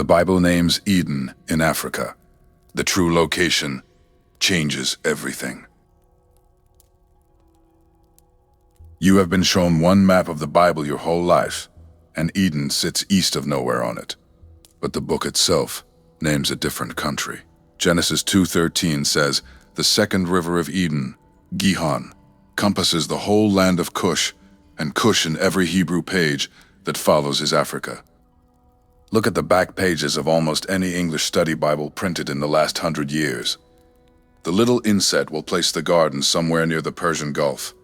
The Bible names Eden in Africa. The true location changes everything. You have been shown one map of the Bible your whole life, and Eden sits east of nowhere on it. But the book itself names a different country. Genesis 2:13 says, "The second river of Eden, Gihon, compasses the whole land of Cush, and Cush in every Hebrew page that follows is Africa." Look at the back pages of almost any English study Bible printed in the last 100 years. The little inset will place the garden somewhere near the Persian Gulf,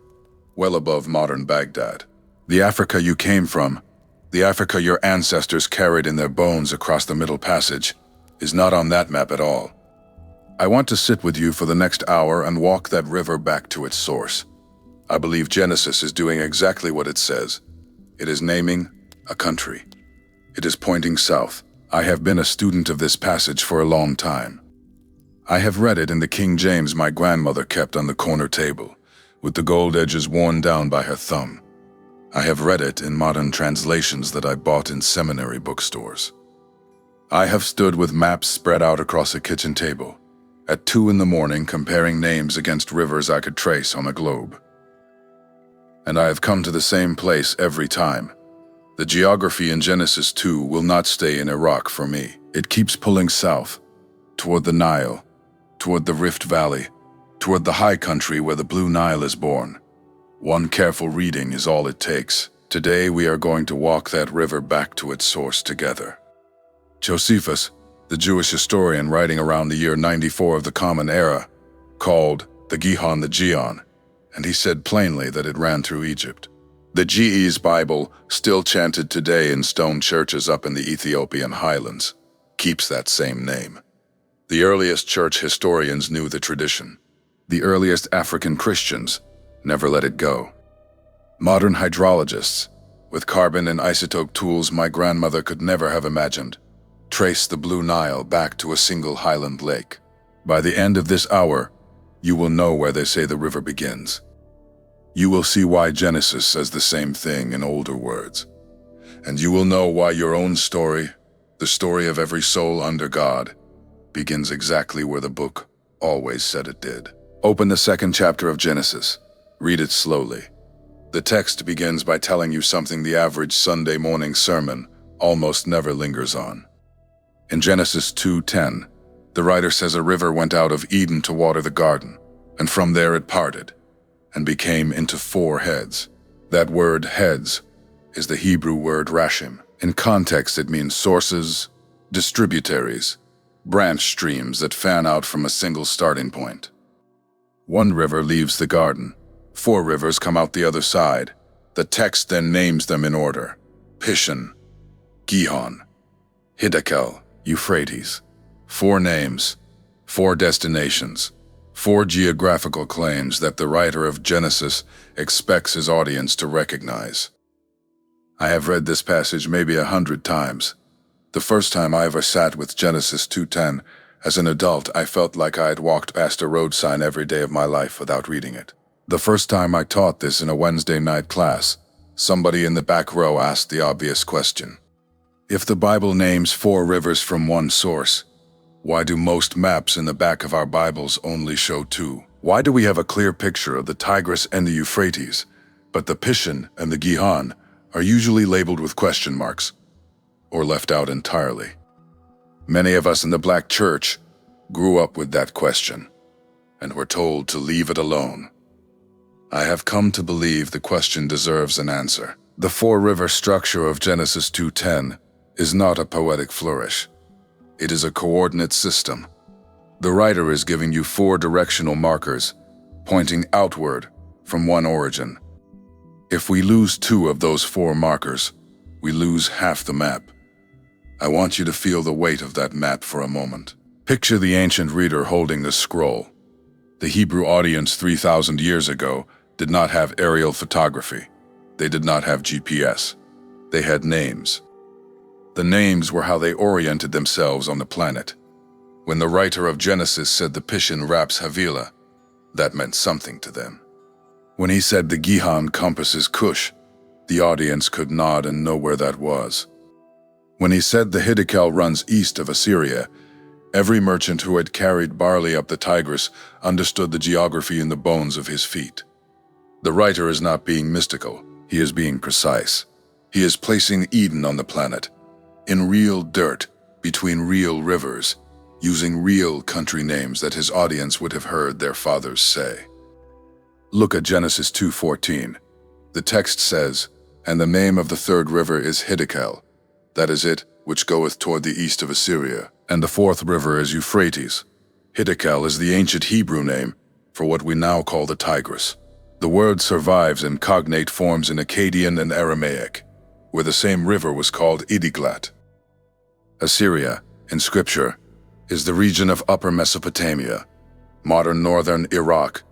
well above modern Baghdad. The Africa you came from, the Africa your ancestors carried in their bones across the Middle Passage, is not on that map at all. I want to sit with you for the next hour and walk that river back to its source. I believe Genesis is doing exactly what it says. It is naming a country. It is pointing south. I have been a student of this passage for a long time. I have read it in the King James my grandmother kept on the corner table, with the gold edges worn down by her thumb. I have read it in modern translations that I bought in seminary bookstores. I have stood with maps spread out across a kitchen table, at 2 in the morning comparing names against rivers I could trace on a globe. And I have come to the same place every time. The geography in Genesis 2 will not stay in Iraq for me. It keeps pulling south, toward the Nile, toward the Rift Valley, toward the high country where the Blue Nile is born. One careful reading is all it takes. Today we are going to walk that river back to its source together. Josephus, the Jewish historian writing around the year 94 of the Common Era, called the Gihon, and he said plainly that it ran through Egypt. The GE's Bible, still chanted today in stone churches up in the Ethiopian highlands, keeps that same name. The earliest church historians knew the tradition. The earliest African Christians never let it go. Modern hydrologists, with carbon and isotope tools my grandmother could never have imagined, trace the Blue Nile back to a single highland lake. By the end of this hour, you will know where they say the river begins. You will see why Genesis says the same thing in older words. And you will know why your own story, the story of every soul under God, begins exactly where the book always said it did. Open the 2nd chapter of Genesis. Read it slowly. The text begins by telling you something the average Sunday morning sermon almost never lingers on. In Genesis 2:10, the writer says a river went out of Eden to water the garden, and from there it parted, and became into 4 heads. That word heads is the Hebrew word rashim. In context it means sources, distributaries, branch streams that fan out from a single starting point. 1 river leaves the garden. 4 rivers come out the other side. The text then names them in order: Pishon, Gihon, Hiddekel, Euphrates. 4 names, 4 destinations, 4 geographical claims that the writer of Genesis expects his audience to recognize. I have read this passage maybe 100 times. The first time I ever sat with Genesis 2:10, as an adult, I felt like I had walked past a road sign every day of my life without reading it. The first time I taught this in a Wednesday night class, somebody in the back row asked the obvious question. If the Bible names 4 rivers from one source, why do most maps in the back of our Bibles only show 2? Why do we have a clear picture of the Tigris and the Euphrates, but the Pishon and the Gihon are usually labeled with question marks, or left out entirely? Many of us in the Black church grew up with that question, and were told to leave it alone. I have come to believe the question deserves an answer. The 4-river structure of Genesis 2:10 is not a poetic flourish. It is a coordinate system. The writer is giving you 4 directional markers, pointing outward from one origin. If we lose 2 of those 4 markers, we lose half the map. I want you to feel the weight of that map for a moment. Picture the ancient reader holding the scroll. The Hebrew audience 3,000 years ago did not have aerial photography. They did not have GPS. They had names. The names were how they oriented themselves on the planet. When the writer of Genesis said the Pishon wraps Havilah, that meant something to them. When he said the Gihon compasses Cush, the audience could nod and know where that was. When he said the Hiddekel runs east of Assyria, every merchant who had carried barley up the Tigris understood the geography in the bones of his feet. The writer is not being mystical, he is being precise. He is placing Eden on the planet, in real dirt, between real rivers, using real country names that his audience would have heard their fathers say. Look at Genesis 2:14. The text says, "And the name of the third river is Hiddekel, that is it, which goeth toward the east of Assyria, and the fourth river is Euphrates." Hiddekel is the ancient Hebrew name for what we now call the Tigris. The word survives in cognate forms in Akkadian and Aramaic, where the same river was called Idiglat. Assyria, in Scripture, is the region of Upper Mesopotamia, modern northern Iraq,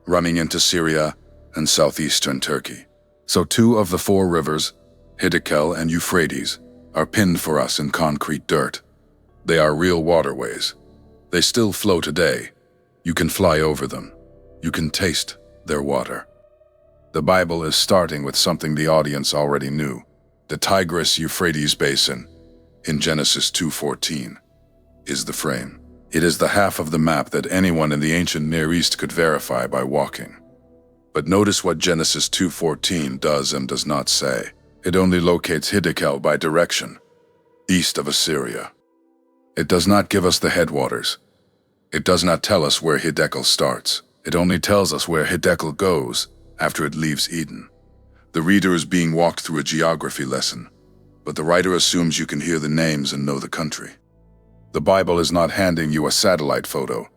running into Syria and southeastern Turkey. So 2 of the 4 rivers, Hiddekel and Euphrates, are pinned for us in concrete dirt. They are real waterways. They still flow today. You can fly over them. You can taste their water. The Bible is starting with something the audience already knew. The Tigris-Euphrates basin, in Genesis 2:14, is the frame. It is the half of the map that anyone in the ancient Near East could verify by walking. But notice what Genesis 2:14 does and does not say. It only locates Hiddekel by direction, east of Assyria. It does not give us the headwaters. It does not tell us where Hiddekel starts. It only tells us where Hiddekel goes after it leaves Eden. The reader is being walked through a geography lesson, but the writer assumes you can hear the names and know the country. The Bible is not handing you a satellite photo.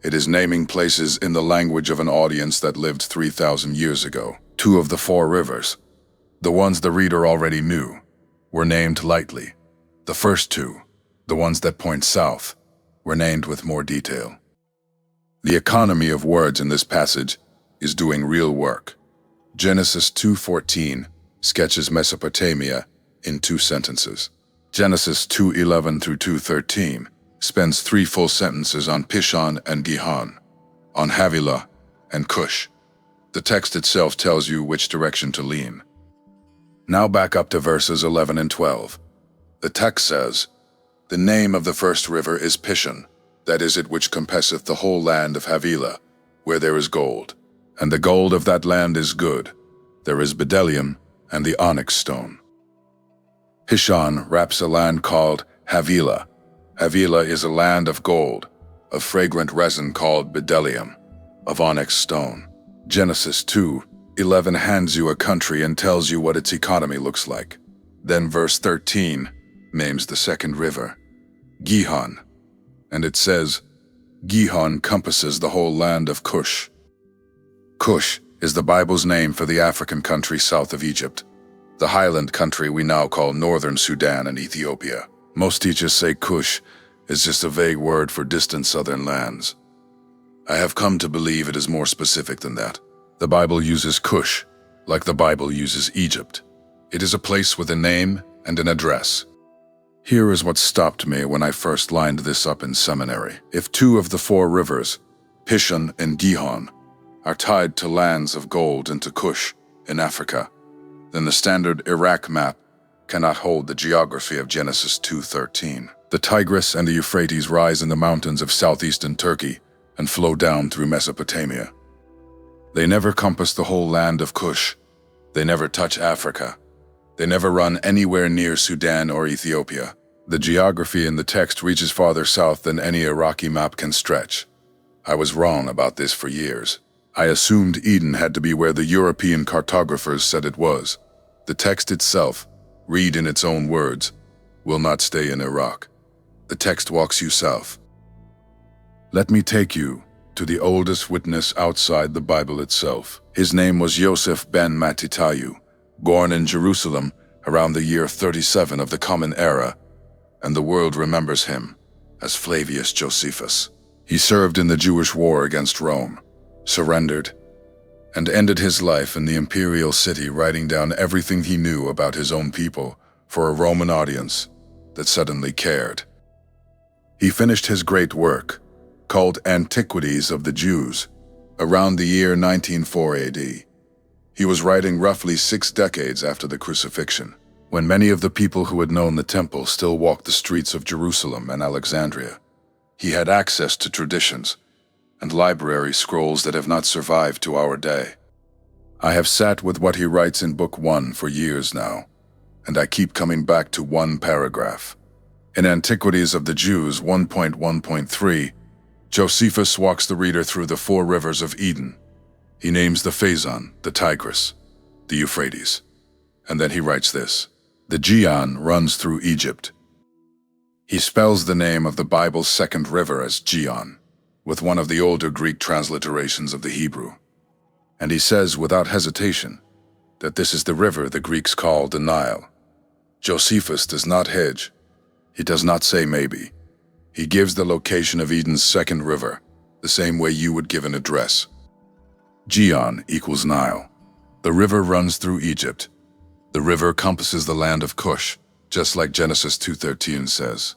It is naming places in the language of an audience that lived 3,000 years ago. 2 of the 4 rivers, the ones the reader already knew, were named lightly. The first 2, the ones that point south, were named with more detail. The economy of words in this passage is doing real work. Genesis 2:14 sketches Mesopotamia in 2 sentences. Genesis 2:11 through 2:13 spends 3 full sentences on Pishon and Gihon, on Havilah and Cush. The text itself tells you which direction to lean. Now back up to verses 11 and 12. The text says, "The name of the first river is Pishon, that is it which compasseth the whole land of Havilah, where there is gold. And the gold of that land is good. There is bdellium and the onyx stone." Pishon wraps a land called Havilah. Havilah is a land of gold, of fragrant resin called bdellium, of onyx stone. Genesis 2:11 hands you a country and tells you what its economy looks like. Then verse 13 names the second river, Gihon, and it says, "Gihon compasses the whole land of Cush." Cush is the Bible's name for the African country south of Egypt, the highland country we now call northern Sudan and Ethiopia. Most teachers say Cush is just a vague word for distant southern lands. I have come to believe it is more specific than that. The Bible uses Cush like the Bible uses Egypt. It is a place with a name and an address. Here is what stopped me when I first lined this up in seminary. If 2 of the 4 rivers, Pishon and Gihon, are tied to lands of gold and to Cush in Africa, then the standard Iraq map cannot hold the geography of Genesis 2:13. The Tigris and the Euphrates rise in the mountains of southeastern Turkey and flow down through Mesopotamia. They never compass the whole land of Cush. They never touch Africa. They never run anywhere near Sudan or Ethiopia. The geography in the text reaches farther south than any Iraqi map can stretch. I was wrong about this for years. I assumed Eden had to be where the European cartographers said it was. The text itself, read in its own words, will not stay in Iraq. The text walks you south. Let me take you to the oldest witness outside the Bible itself. His name was Yosef ben Mattityahu, born in Jerusalem around the year 37 of the Common Era, and the world remembers him as Flavius Josephus. He served in the Jewish war against Rome, surrendered, and ended his life in the imperial city writing down everything he knew about his own people for a Roman audience that suddenly cared. He finished his great work, called Antiquities of the Jews, around the year 1904 AD. He was writing roughly 6 decades after the crucifixion. When many of the people who had known the temple still walked the streets of Jerusalem and Alexandria, he had access to traditions and library scrolls that have not survived to our day. I have sat with what he writes in Book 1 for years now, and I keep coming back to one paragraph. In Antiquities of the Jews 1.1.3, Josephus walks the reader through the 4 rivers of Eden. He names the Pishon, the Tigris, the Euphrates, and then he writes this: the Gihon runs through Egypt. He spells the name of the Bible's second river as Gihon, with one of the older Greek transliterations of the Hebrew. And he says without hesitation that this is the river the Greeks called the Nile. Josephus does not hedge. He does not say maybe. He gives the location of Eden's second river, the same way you would give an address. Gihon equals Nile. The river runs through Egypt. The river compasses the land of Cush, just like Genesis 2:13 says.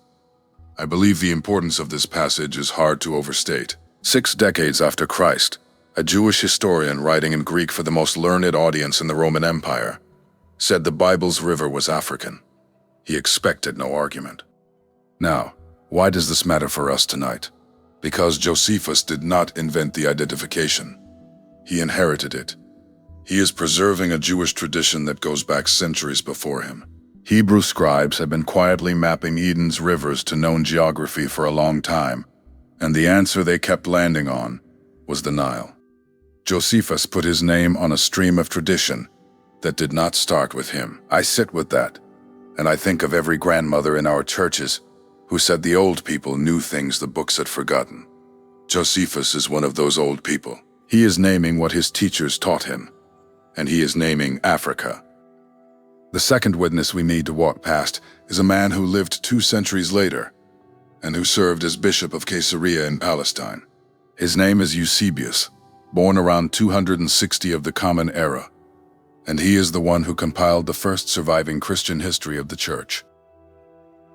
I believe the importance of this passage is hard to overstate. 6 decades after Christ, a Jewish historian writing in Greek for the most learned audience in the Roman Empire said the Bible's river was African. He expected no argument. Now, why does this matter for us tonight? Because Josephus did not invent the identification. He inherited it. He is preserving a Jewish tradition that goes back centuries before him. Hebrew scribes had been quietly mapping Eden's rivers to known geography for a long time, and the answer they kept landing on was the Nile. Josephus put his name on a stream of tradition that did not start with him. I sit with that, and I think of every grandmother in our churches who said the old people knew things the books had forgotten. Josephus is one of those old people. He is naming what his teachers taught him, and he is naming Africa. The second witness we need to walk past is a man who lived 2 centuries later and who served as bishop of Caesarea in Palestine. His name is Eusebius, born around 260 of the Common Era, and he is the one who compiled the first surviving Christian history of the church.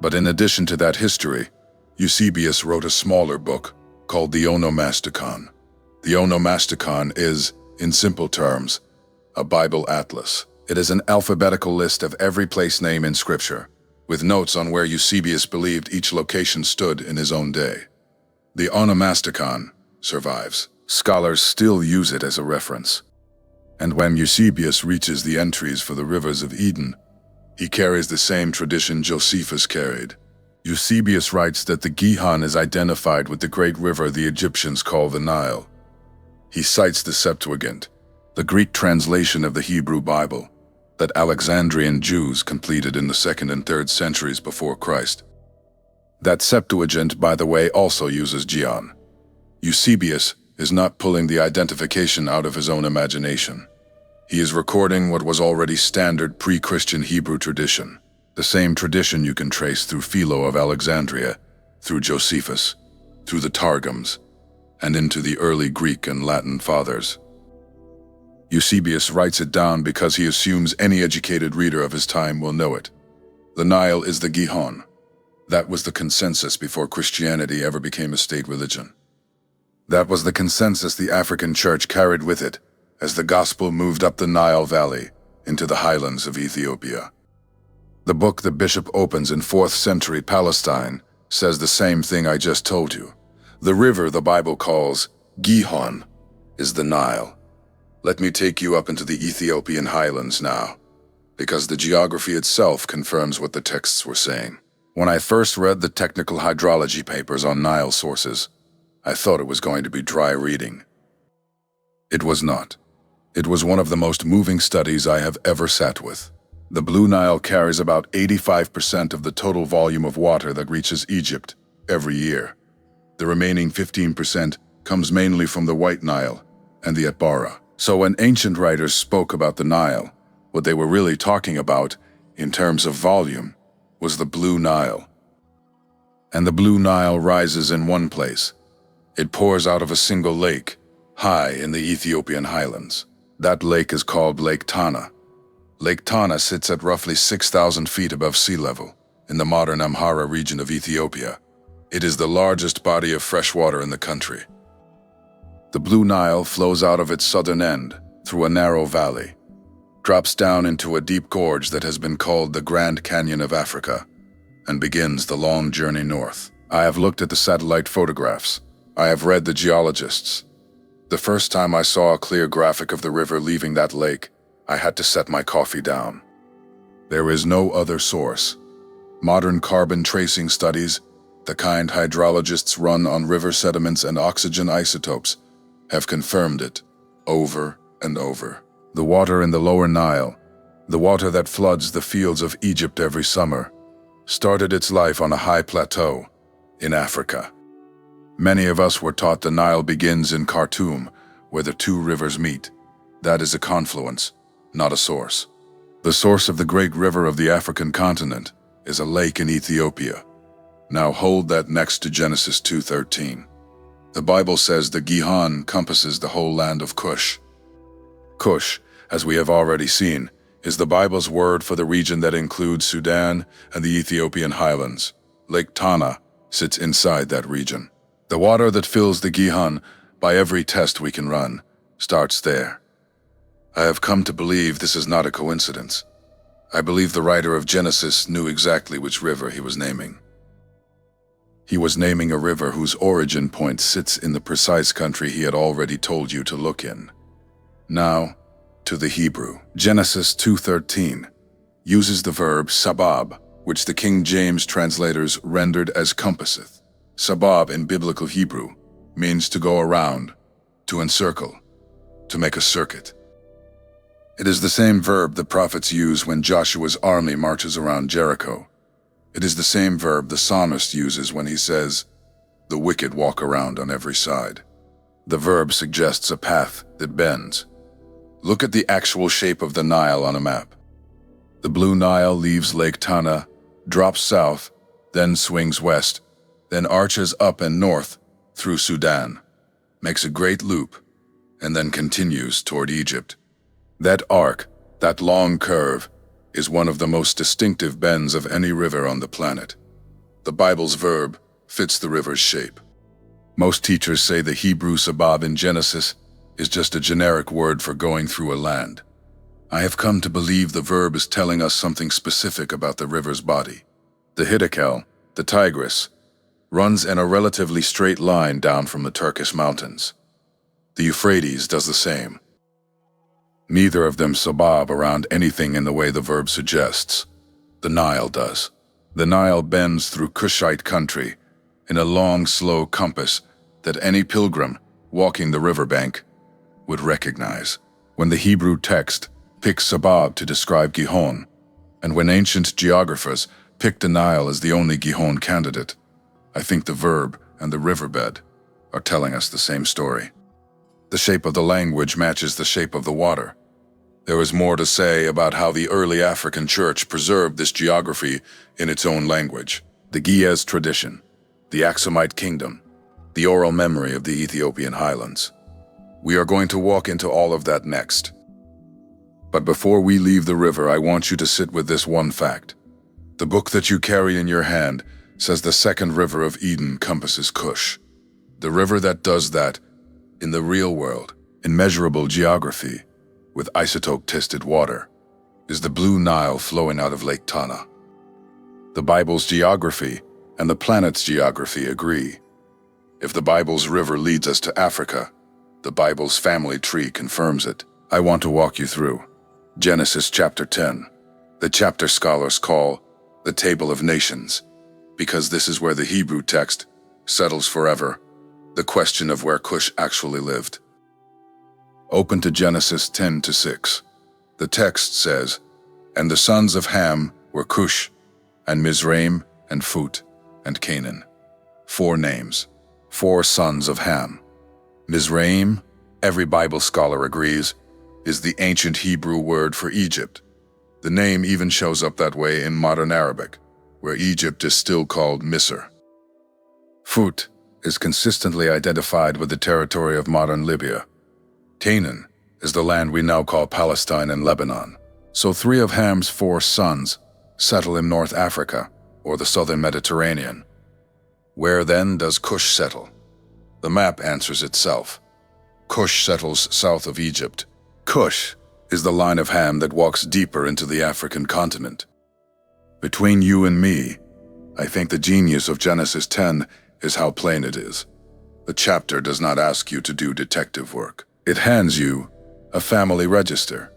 But in addition to that history, Eusebius wrote a smaller book called the Onomasticon. The Onomasticon is, in simple terms, a Bible atlas. It is an alphabetical list of every place name in Scripture, with notes on where Eusebius believed each location stood in his own day. The Onomasticon survives. Scholars still use it as a reference. And when Eusebius reaches the entries for the rivers of Eden, he carries the same tradition Josephus carried. Eusebius writes that the Gihon is identified with the great river the Egyptians call the Nile. He cites the Septuagint, the Greek translation of the Hebrew Bible, that Alexandrian Jews completed in the 2nd and 3rd centuries before Christ. That Septuagint, by the way, also uses Gihon. Eusebius is not pulling the identification out of his own imagination. He is recording what was already standard pre-Christian Hebrew tradition, the same tradition you can trace through Philo of Alexandria, through Josephus, through the Targums, and into the early Greek and Latin fathers. Eusebius writes it down because he assumes any educated reader of his time will know it. The Nile is the Gihon. That was the consensus before Christianity ever became a state religion. That was the consensus the African church carried with it as the gospel moved up the Nile Valley into the highlands of Ethiopia. The book the bishop opens in 4th century Palestine says the same thing I just told you. The river the Bible calls Gihon is the Nile. Let me take you up into the Ethiopian highlands now, because the geography itself confirms what the texts were saying. When I first read the technical hydrology papers on Nile sources, I thought it was going to be dry reading. It was not. It was one of the most moving studies I have ever sat with. The Blue Nile carries about 85% of the total volume of water that reaches Egypt every year. The remaining 15% comes mainly from the White Nile and the Atbara. So when ancient writers spoke about the Nile, what they were really talking about, in terms of volume, was the Blue Nile. And the Blue Nile rises in one place. It pours out of a single lake, high in the Ethiopian highlands. That lake is called Lake Tana. Lake Tana sits at roughly 6,000 feet above sea level, in the modern Amhara region of Ethiopia. It is the largest body of fresh water in the country. The Blue Nile flows out of its southern end, through a narrow valley. drops down into a deep gorge that has been called the Grand Canyon of Africa, and begins the long journey north. I have looked at the satellite photographs. I have read the geologists. The first time I saw a clear graphic of the river leaving that lake, I had to set my coffee down. There is no other source. Modern carbon tracing studies, the kind hydrologists run on river sediments and oxygen isotopes, have confirmed it over and over. The water in the lower Nile, the water that floods the fields of Egypt every summer, started its life on a high plateau in Africa. Many of us were taught the Nile begins in Khartoum, where the two rivers meet. That is a confluence, not a source. The source of the great river of the African continent is a lake in Ethiopia. Now hold that next to Genesis 2:13. The Bible says the Gihon encompasses the whole land of Cush. Cush, as we have already seen, is the Bible's word for the region that includes Sudan and the Ethiopian highlands. Lake Tana sits inside that region. The water that fills the Gihon, by every test we can run, starts there. I have come to believe this is not a coincidence. I believe the writer of Genesis knew exactly which river he was naming. He was naming a river whose origin point sits in the precise country he had already told you to look in. Now, to the Hebrew. Genesis 2:13 uses the verb sabab, which the King James translators rendered as compasseth. Sabab in biblical Hebrew means to go around, to encircle, to make a circuit. It is the same verb the prophets use when Joshua's army marches around Jericho. It is the same verb the psalmist uses when he says, "The wicked walk around on every side." The verb suggests a path that bends. Look at the actual shape of the Nile on a map. The Blue Nile leaves Lake Tana, drops south, then swings west, then arches up and north through Sudan, makes a great loop, and then continues toward Egypt. That arc, that long curve, is one of the most distinctive bends of any river on the planet. The Bible's verb fits the river's shape. Most teachers say the Hebrew sabab in Genesis is just a generic word for going through a land. I have come to believe the verb is telling us something specific about the river's body. The Hiddekel, the Tigris, runs in a relatively straight line down from the Turkish mountains. The Euphrates does the same. Neither of them sabab around anything in the way the verb suggests. The Nile does. The Nile bends through Cushite country in a long, slow compass that any pilgrim walking the riverbank would recognize. When the Hebrew text picks sabab to describe Gihon, and when ancient geographers picked the Nile as the only Gihon candidate, I think the verb and the riverbed are telling us the same story. The shape of the language matches the shape of the water. There is more to say about how the early African church preserved this geography in its own language. The Ge'ez tradition, the Aksumite kingdom, the oral memory of the Ethiopian highlands. We are going to walk into all of that next. But before we leave the river, I want you to sit with this one fact. The book that you carry in your hand says the second river of Eden encompasses Cush. The river that does that in the real world, in measurable geography, with isotope-tested water, is the Blue Nile flowing out of Lake Tana. The Bible's geography and the planet's geography agree. If the Bible's river leads us to Africa, the Bible's family tree confirms it. I want to walk you through Genesis chapter 10, the chapter scholars call the Table of Nations, because this is where the Hebrew text settles forever the question of where Cush actually lived. Open to Genesis 10-6. The text says, "And the sons of Ham were Cush, and Mizraim, and Phut, and Canaan." 4 names, 4 sons of Ham. Mizraim, every Bible scholar agrees, is the ancient Hebrew word for Egypt. The name even shows up that way in modern Arabic, where Egypt is still called Misr. Phut is consistently identified with the territory of modern Libya. Canaan is the land we now call Palestine and Lebanon. So 3 of Ham's 4 sons settle in North Africa, or the southern Mediterranean. Where then does Cush settle? The map answers itself. Cush settles south of Egypt. Cush is the line of Ham that walks deeper into the African continent. Between you and me, I think the genius of Genesis 10 is how plain it is. The chapter does not ask you to do detective work. It hands you a family register.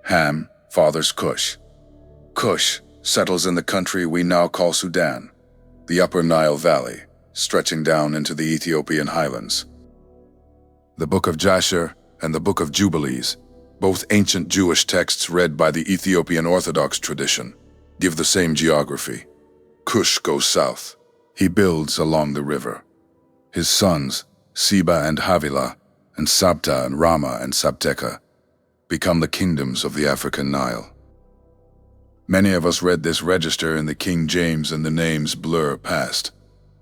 Ham fathers Cush. Cush settles in the country we now call Sudan, the Upper Nile Valley, stretching down into the Ethiopian highlands. The Book of Jasher and the Book of Jubilees, both ancient Jewish texts read by the Ethiopian Orthodox tradition, give the same geography. Cush goes south. He builds along the river. His sons, Seba and Havilah, and Sabta and Rama and Sabteka, become the kingdoms of the African Nile. Many of us read this register in the King James and the names blur past.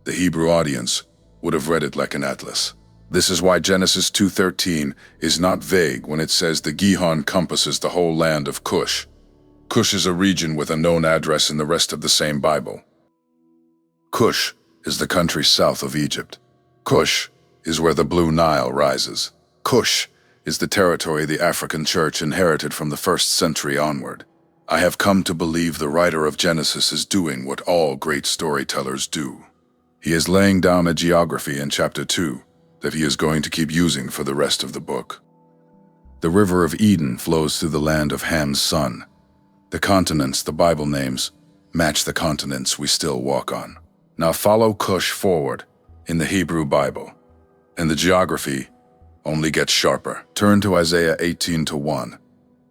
The Hebrew audience would have read it like an atlas. This is why Genesis 2:13 is not vague when it says the Gihon compasses the whole land of Cush. Cush is a region with a known address in the rest of the same Bible. Cush is the country south of Egypt. Cush is where the Blue Nile rises. Cush is the territory the African church inherited from the 1st century onward. I have come to believe the writer of Genesis is doing what all great storytellers do. He is laying down a geography in chapter 2 that he is going to keep using for the rest of the book. The River of Eden flows through the land of Ham's son. The continents the Bible names match the continents we still walk on. Now follow Cush forward in the Hebrew Bible, and the geography only gets sharper. Turn to Isaiah 18:1.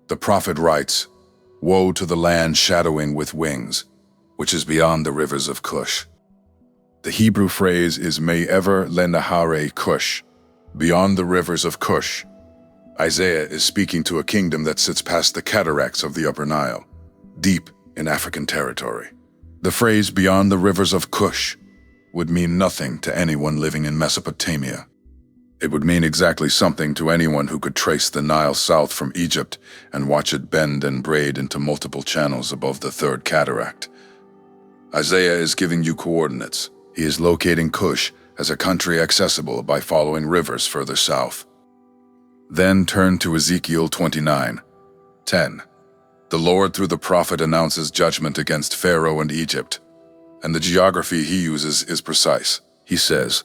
The prophet writes, "Woe to the land shadowing with wings, which is beyond the rivers of Cush." The Hebrew phrase is Me'ever lenahare Cush, beyond the rivers of Cush. Isaiah is speaking to a kingdom that sits past the cataracts of the Upper Nile, deep in African territory. The phrase beyond the rivers of Cush would mean nothing to anyone living in Mesopotamia. It would mean exactly something to anyone who could trace the Nile south from Egypt and watch it bend and braid into multiple channels above the third cataract. Isaiah is giving you coordinates. He is locating Cush as a country accessible by following rivers further south. Then turn to Ezekiel 29:10. The Lord through the prophet announces judgment against Pharaoh and Egypt, and the geography he uses is precise. He says,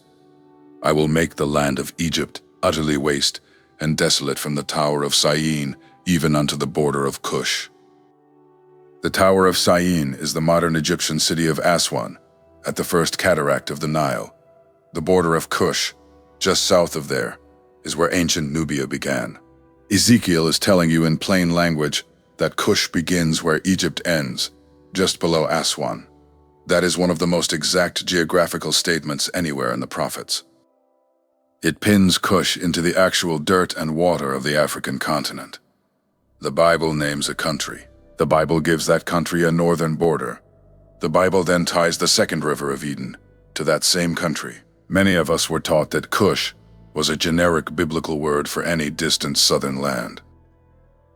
"I will make the land of Egypt utterly waste and desolate from the Tower of Syene even unto the border of Cush." The Tower of Syene is the modern Egyptian city of Aswan, at the first cataract of the Nile. The border of Cush, just south of there, is where ancient Nubia began. Ezekiel is telling you in plain language that Cush begins where Egypt ends, just below Aswan. That is one of the most exact geographical statements anywhere in the prophets. It pins Cush into the actual dirt and water of the African continent. The Bible names a country. The Bible gives that country a northern border. The Bible then ties the second river of Eden to that same country. Many of us were taught that Cush was a generic biblical word for any distant southern land.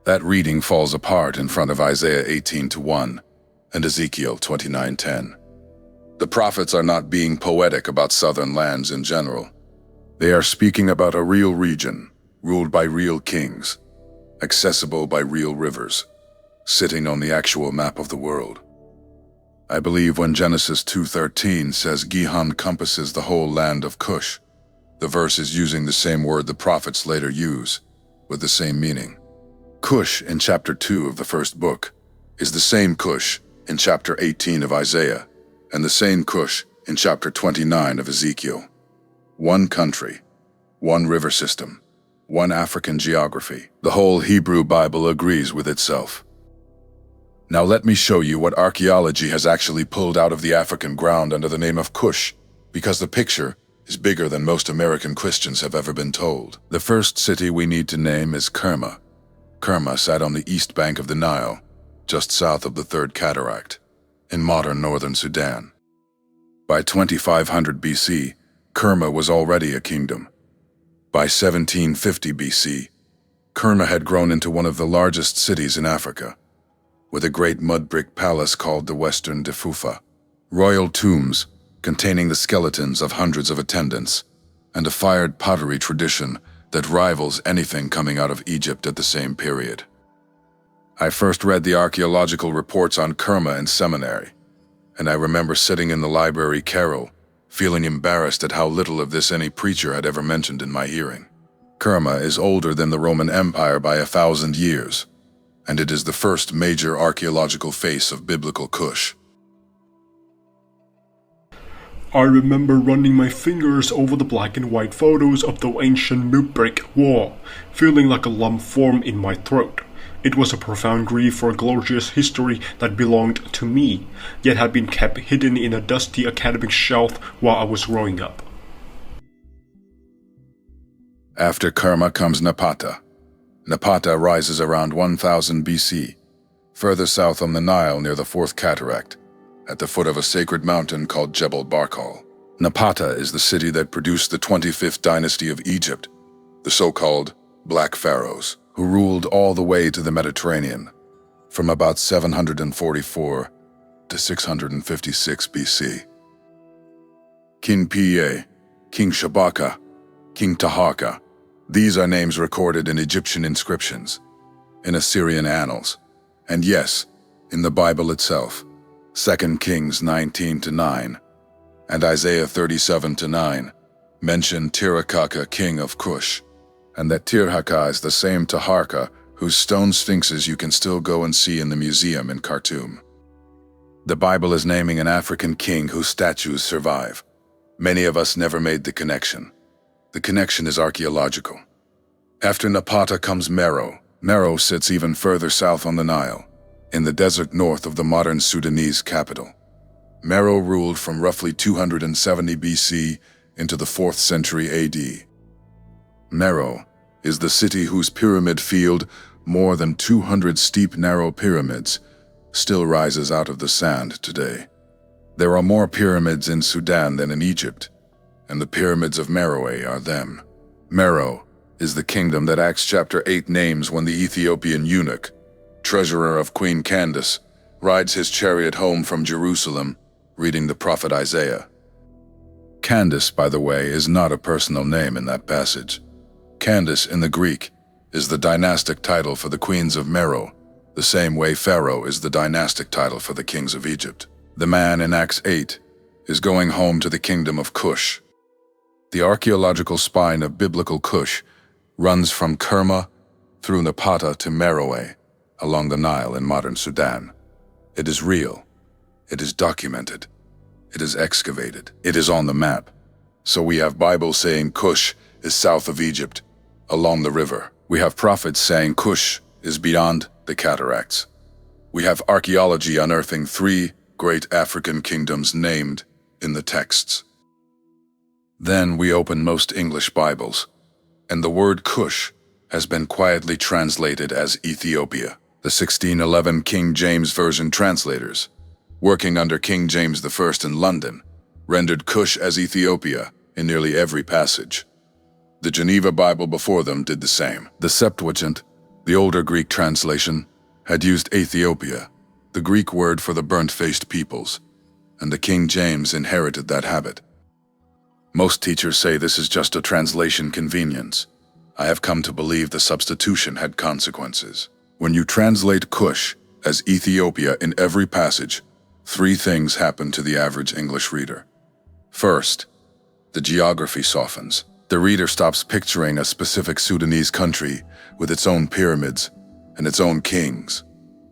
That reading falls apart in front of Isaiah 18:1 and Ezekiel 29:10. The prophets are not being poetic about southern lands in general. They are speaking about a real region, ruled by real kings, accessible by real rivers, sitting on the actual map of the world. I believe when Genesis 2:13 says Gihon compasses the whole land of Cush, the verse is using the same word the prophets later use, with the same meaning. Cush in chapter 2 of the first book is the same Cush in chapter 18 of Isaiah, and the same Cush in chapter 29 of Ezekiel. One country, one river system, one African geography. The whole Hebrew Bible agrees with itself. Now let me show you what archaeology has actually pulled out of the African ground under the name of Cush, because the picture is bigger than most American Christians have ever been told. The first city we need to name is Kerma. Kerma sat on the east bank of the Nile, just south of the third cataract, in modern northern Sudan. By 2500 BC, Kerma was already a kingdom. By 1750 BC, Kerma had grown into one of the largest cities in Africa, with a great mud brick palace called the Western Defufa, royal tombs containing the skeletons of hundreds of attendants, and a fired pottery tradition that rivals anything coming out of Egypt at the same period. I first read the archaeological reports on Kerma in seminary, and I remember sitting in the library carrel, feeling embarrassed at how little of this any preacher had ever mentioned in my hearing. Kerma is older than the Roman Empire by 1,000 years, and it is the first major archaeological face of biblical Kush. I remember running my fingers over the black and white photos of the ancient brick wall, feeling like a lump formed in my throat. It was a profound grief for a glorious history that belonged to me, yet had been kept hidden in a dusty academic shelf while I was growing up. After Kerma comes Napata. Napata rises around 1000 BC, further south on the Nile near the Fourth Cataract, at the foot of a sacred mountain called Jebel Barkal. Napata is the city that produced the 25th dynasty of Egypt, the so-called Black Pharaohs, who ruled all the way to the Mediterranean, from about 744 to 656 BC. King Piye, King Shabaka, King Taharka, these are names recorded in Egyptian inscriptions, in Assyrian annals, and yes, in the Bible itself, 2 Kings 19-9, and Isaiah 37-9, mention Tirhakah, king of Cush, and that Tirhakah is the same Taharka whose stone sphinxes you can still go and see in the museum in Khartoum. The Bible is naming an African king whose statues survive. Many of us never made the connection. The connection is archaeological. After Napata comes Meroe. Meroe sits even further south on the Nile, in the desert north of the modern Sudanese capital. Meroe ruled from roughly 270 BC into the 4th century AD. Meroe is the city whose pyramid field, more than 200 steep narrow pyramids, still rises out of the sand today. There are more pyramids in Sudan than in Egypt, and the pyramids of Meroe are them. Meroe is the kingdom that Acts chapter 8 names when the Ethiopian eunuch, treasurer of Queen Candace, rides his chariot home from Jerusalem, reading the prophet Isaiah. Candace, by the way, is not a personal name in that passage. Candace in the Greek is the dynastic title for the queens of Meroe, the same way Pharaoh is the dynastic title for the kings of Egypt. The man in Acts 8 is going home to the kingdom of Cush. The archaeological spine of biblical Cush runs from Kerma through Napata to Meroe, along the Nile in modern Sudan. It is real. It is documented. It is excavated. It is on the map. So we have Bibles saying Cush is south of Egypt, along the river. We have prophets saying Cush is beyond the cataracts. We have archaeology unearthing 3 great African kingdoms named in the texts. Then we open most English Bibles, and the word Cush has been quietly translated as Ethiopia. The 1611 King James Version translators, working under King James I in London, rendered Cush as Ethiopia in nearly every passage. The Geneva Bible before them did the same. The Septuagint, the older Greek translation, had used Ethiopia, the Greek word for the burnt-faced peoples, and the King James inherited that habit. Most teachers say this is just a translation convenience. I have come to believe the substitution had consequences. When you translate Cush as Ethiopia in every passage, 3 things happen to the average English reader. First, the geography softens. The reader stops picturing a specific Sudanese country with its own pyramids and its own kings,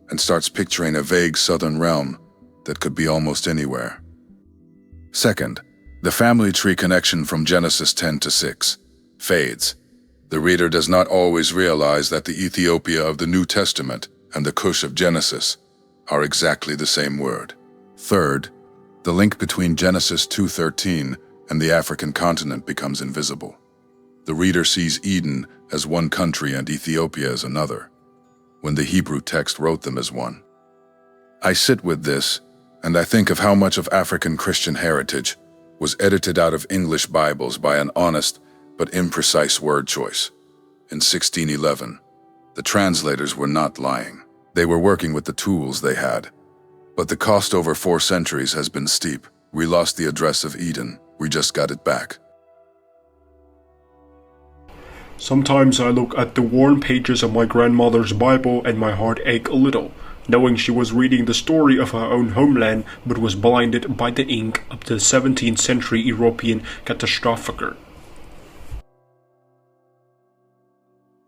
and starts picturing a vague southern realm that could be almost anywhere. Second, the family tree connection from Genesis 10-6 fades. The reader does not always realize that the Ethiopia of the New Testament and the Cush of Genesis are exactly the same word. Third, the link between Genesis 2:13 and the African continent becomes invisible. The reader sees Eden as one country and Ethiopia as another, when the Hebrew text wrote them as one. I sit with this, and I think of how much of African Christian heritage was edited out of English Bibles by an honest but imprecise word choice. In 1611, the translators were not lying. They were working with the tools they had. But the cost over 4 centuries has been steep. We lost the address of Eden. We just got it back. Sometimes I look at the worn pages of my grandmother's Bible and my heart aches a little, knowing she was reading the story of her own homeland but was blinded by the ink of the 17th century European catastrophicer.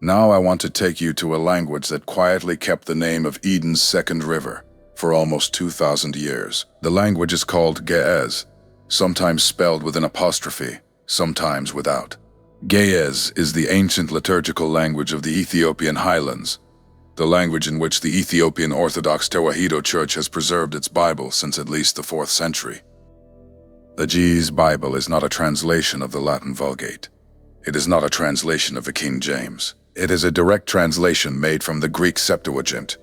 Now I want to take you to a language that quietly kept the name of Eden's second river for almost 2,000 years. The language is called Ge'ez, sometimes spelled with an apostrophe, sometimes without. Ge'ez is the ancient liturgical language of the Ethiopian highlands, the language in which the Ethiopian Orthodox Tewahedo Church has preserved its Bible since at least the 4th century. The Ge'ez Bible is not a translation of the Latin Vulgate. It is not a translation of the King James. It is a direct translation made from the Greek Septuagint,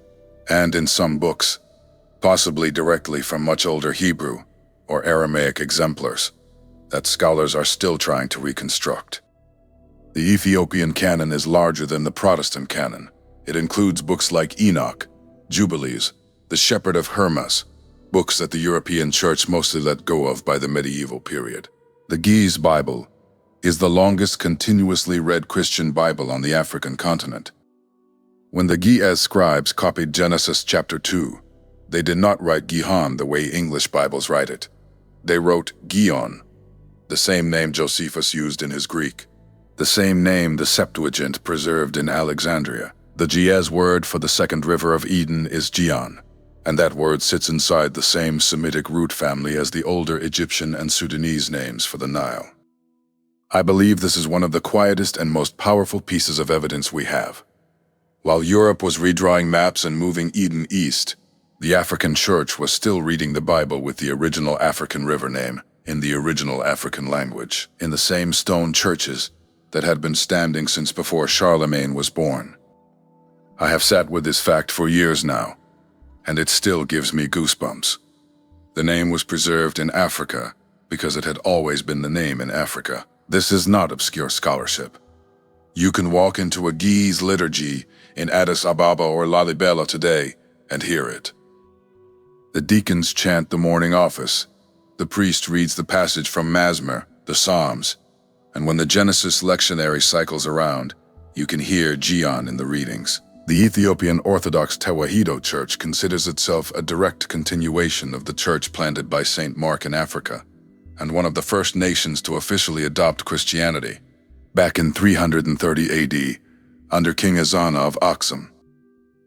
and in some books, possibly directly from much older Hebrew or Aramaic exemplars that scholars are still trying to reconstruct. The Ethiopian canon is larger than the Protestant canon. It includes books like Enoch, Jubilees, The Shepherd of Hermas, books that the European Church mostly let go of by the medieval period. The Ge'ez Bible is the longest continuously read Christian Bible on the African continent. When the Ge'ez scribes copied Genesis chapter 2, they did not write Gihon the way English Bibles write it. They wrote Gihon, the same name Josephus used in his Greek, the same name the Septuagint preserved in Alexandria. The Ge'ez word for the second river of Eden is Gihon, and that word sits inside the same Semitic root family as the older Egyptian and Sudanese names for the Nile. I believe this is one of the quietest and most powerful pieces of evidence we have. While Europe was redrawing maps and moving Eden east, the African Church was still reading the Bible with the original African river name in the original African language, in the same stone churches that had been standing since before Charlemagne was born. I have sat with this fact for years now, and it still gives me goosebumps. The name was preserved in Africa because it had always been the name in Africa. This is not obscure scholarship. You can walk into a Ge'ez liturgy in Addis Ababa or Lalibela today and hear it. The deacons chant the morning office. The priest reads the passage from Mazmur, the Psalms, and when the Genesis lectionary cycles around, you can hear Gihon in the readings. The Ethiopian Orthodox Tewahedo Church considers itself a direct continuation of the church planted by St. Mark in Africa, and one of the first nations to officially adopt Christianity, back in 330 AD, under King Ezana of Aksum.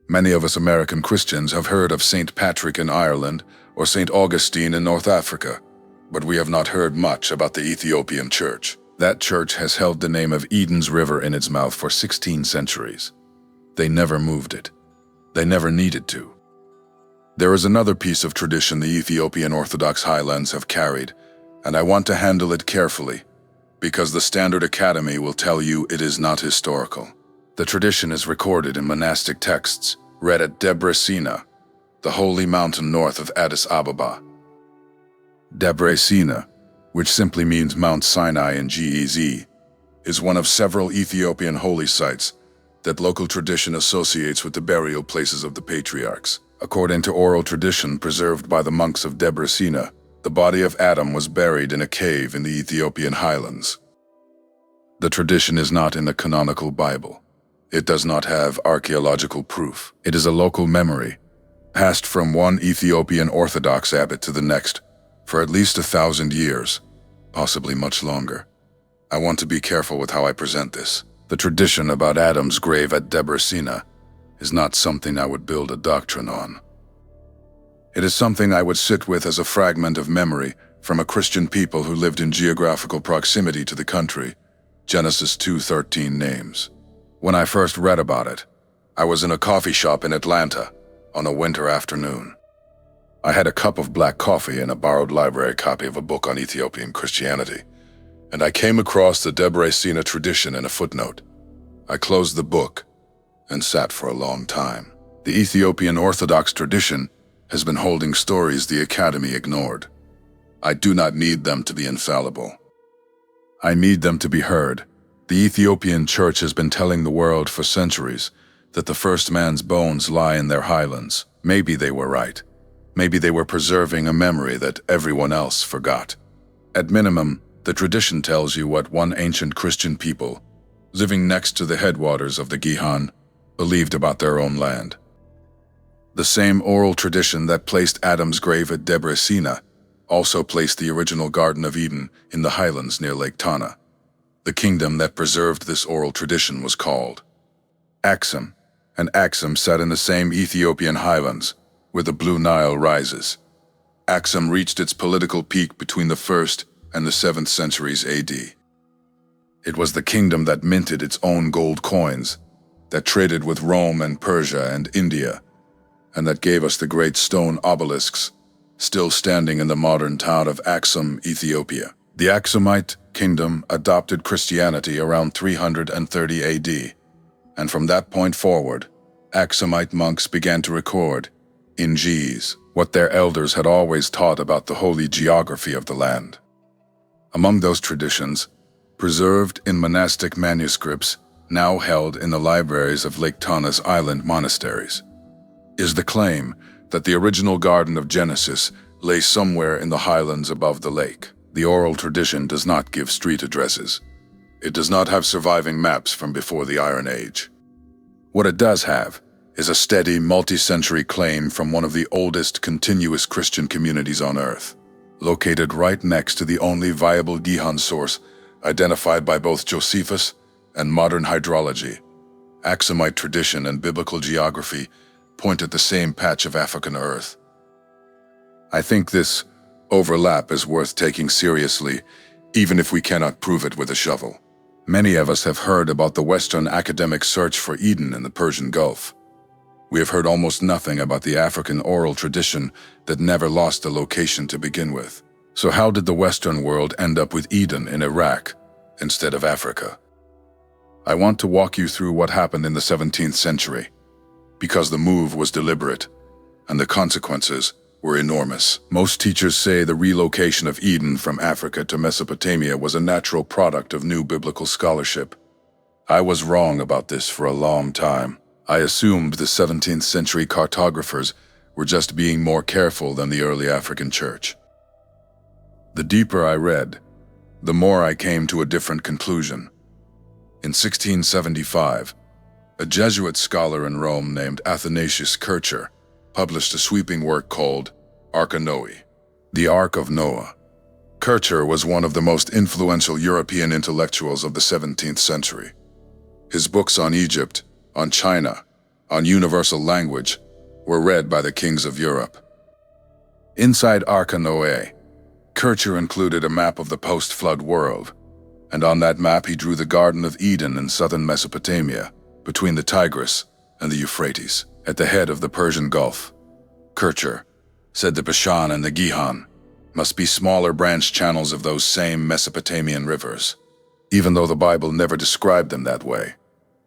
Many of us American Christians have heard of St. Patrick in Ireland or St. Augustine in North Africa, but we have not heard much about the Ethiopian Church. That church has held the name of Eden's River in its mouth for 16 centuries. They never moved it. They never needed to. There is another piece of tradition the Ethiopian Orthodox highlands have carried, and I want to handle it carefully, because the Standard Academy will tell you it is not historical. The tradition is recorded in monastic texts, read at Debre Sina, the holy mountain north of Addis Ababa. Debre Sina, which simply means Mount Sinai in Ge'ez, is one of several Ethiopian holy sites that local tradition associates with the burial places of the patriarchs. According to oral tradition preserved by the monks of Debre Sina, the body of Adam was buried in a cave in the Ethiopian highlands. The tradition is not in the canonical Bible. It does not have archaeological proof. It is a local memory, passed from one Ethiopian Orthodox abbot to the next for at least 1,000 years, possibly much longer. I want to be careful with how I present this. The tradition about Adam's grave at Debre Sina is not something I would build a doctrine on. It is something I would sit with as a fragment of memory from a Christian people who lived in geographical proximity to the country Genesis 2:13 names. When I first read about it, I was in a coffee shop in Atlanta on a winter afternoon. I had a cup of black coffee and a borrowed library copy of a book on Ethiopian Christianity, and I came across the Debre Sina tradition in a footnote. I closed the book and sat for a long time. The Ethiopian Orthodox tradition has been holding stories the Academy ignored. I do not need them to be infallible. I need them to be heard. The Ethiopian Church has been telling the world for centuries that the first man's bones lie in their highlands. Maybe they were right. Maybe they were preserving a memory that everyone else forgot. At minimum, the tradition tells you what one ancient Christian people, living next to the headwaters of the Gihon, believed about their own land. The same oral tradition that placed Adam's grave at Debre Sina also placed the original Garden of Eden in the highlands near Lake Tana. The kingdom that preserved this oral tradition was called Axum, and Axum sat in the same Ethiopian highlands where the Blue Nile rises. Axum reached its political peak between the 1st and the 7th centuries AD. It was the kingdom that minted its own gold coins, that traded with Rome and Persia and India, and that gave us the great stone obelisks still standing in the modern town of Axum, Ethiopia. The Axumite kingdom adopted Christianity around 330 AD, and from that point forward, Axumite monks began to record, in Gs, what their elders had always taught about the holy geography of the land. Among those traditions, preserved in monastic manuscripts now held in the libraries of Lake Tana's island monasteries, is the claim that the original Garden of Genesis lay somewhere in the highlands above the lake. The oral tradition does not give street addresses. It does not have surviving maps from before the Iron Age. What it does have is a steady, multi-century claim from one of the oldest continuous Christian communities on Earth, located right next to the only viable Gihon source identified by both Josephus and modern hydrology. Axumite tradition and biblical geography point at the same patch of African earth. I think this overlap is worth taking seriously, even if we cannot prove it with a shovel. Many of us have heard about the Western academic search for Eden in the Persian Gulf. We have heard almost nothing about the African oral tradition that never lost the location to begin with. So how did the Western world end up with Eden in Iraq instead of Africa? I want to walk you through what happened in the 17th century, because the move was deliberate, and the consequences were enormous. Most teachers say the relocation of Eden from Africa to Mesopotamia was a natural product of new biblical scholarship. I was wrong about this for a long time. I assumed the 17th century cartographers were just being more careful than the early African church. The deeper I read, the more I came to a different conclusion. In 1675, a Jesuit scholar in Rome named Athanasius Kircher published a sweeping work called Arca Noae, the Ark of Noah. Kircher was one of the most influential European intellectuals of the 17th century. His books on Egypt, on China, on universal language, were read by the kings of Europe. Inside Arca Noae, Kircher included a map of the post-flood world, and on that map he drew the Garden of Eden in southern Mesopotamia, between the Tigris and the Euphrates, at the head of the Persian Gulf. Kircher said the Pishon and the Gihon must be smaller branch channels of those same Mesopotamian rivers, even though the Bible never described them that way,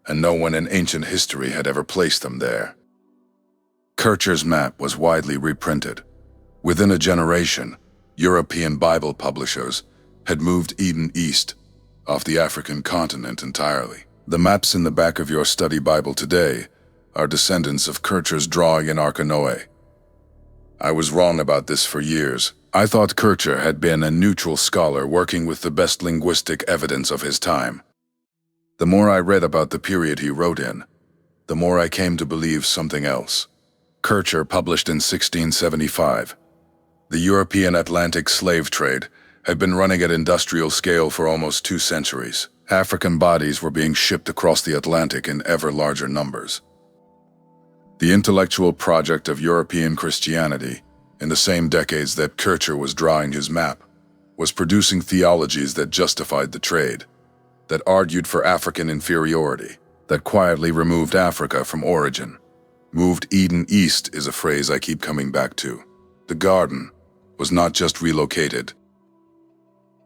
and no one in ancient history had ever placed them there. Kircher's map was widely reprinted. Within a generation, European Bible publishers had moved Eden east, off the African continent entirely. The maps in the back of your study Bible today are descendants of Kircher's drawing in Arca Noae. I was wrong about this for years. I thought Kircher had been a neutral scholar working with the best linguistic evidence of his time. The more I read about the period he wrote in, the more I came to believe something else. Kircher published in 1675. The European Atlantic slave trade had been running at industrial scale for almost 2 centuries. African bodies were being shipped across the Atlantic in ever larger numbers. The intellectual project of European Christianity, in the same decades that Kircher was drawing his map, was producing theologies that justified the trade, that argued for African inferiority, that quietly removed Africa from origin. Moved Eden east is a phrase I keep coming back to. The garden was not just relocated.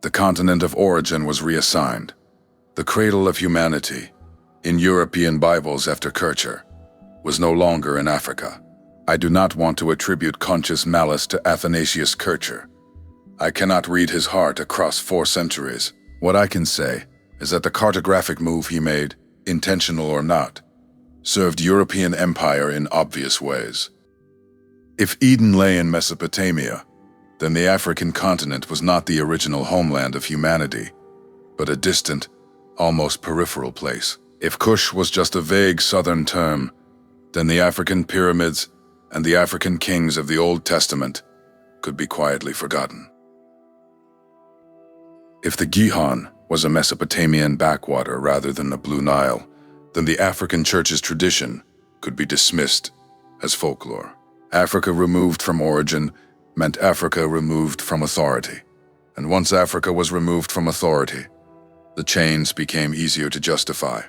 The continent of origin was reassigned. The cradle of humanity, in European Bibles after Kircher, was no longer in Africa. I do not want to attribute conscious malice to Athanasius Kircher. I cannot read his heart across 4 centuries. What I can say is that the cartographic move he made, intentional or not, served European empire in obvious ways. If Eden lay in Mesopotamia, then the African continent was not the original homeland of humanity, but a distant, almost peripheral place. If Kush was just a vague southern term, then the African pyramids and the African kings of the Old Testament could be quietly forgotten. If the Gihon was a Mesopotamian backwater rather than the Blue Nile, then the African church's tradition could be dismissed as folklore. Africa removed from origin meant Africa removed from authority. And once Africa was removed from authority, the chains became easier to justify.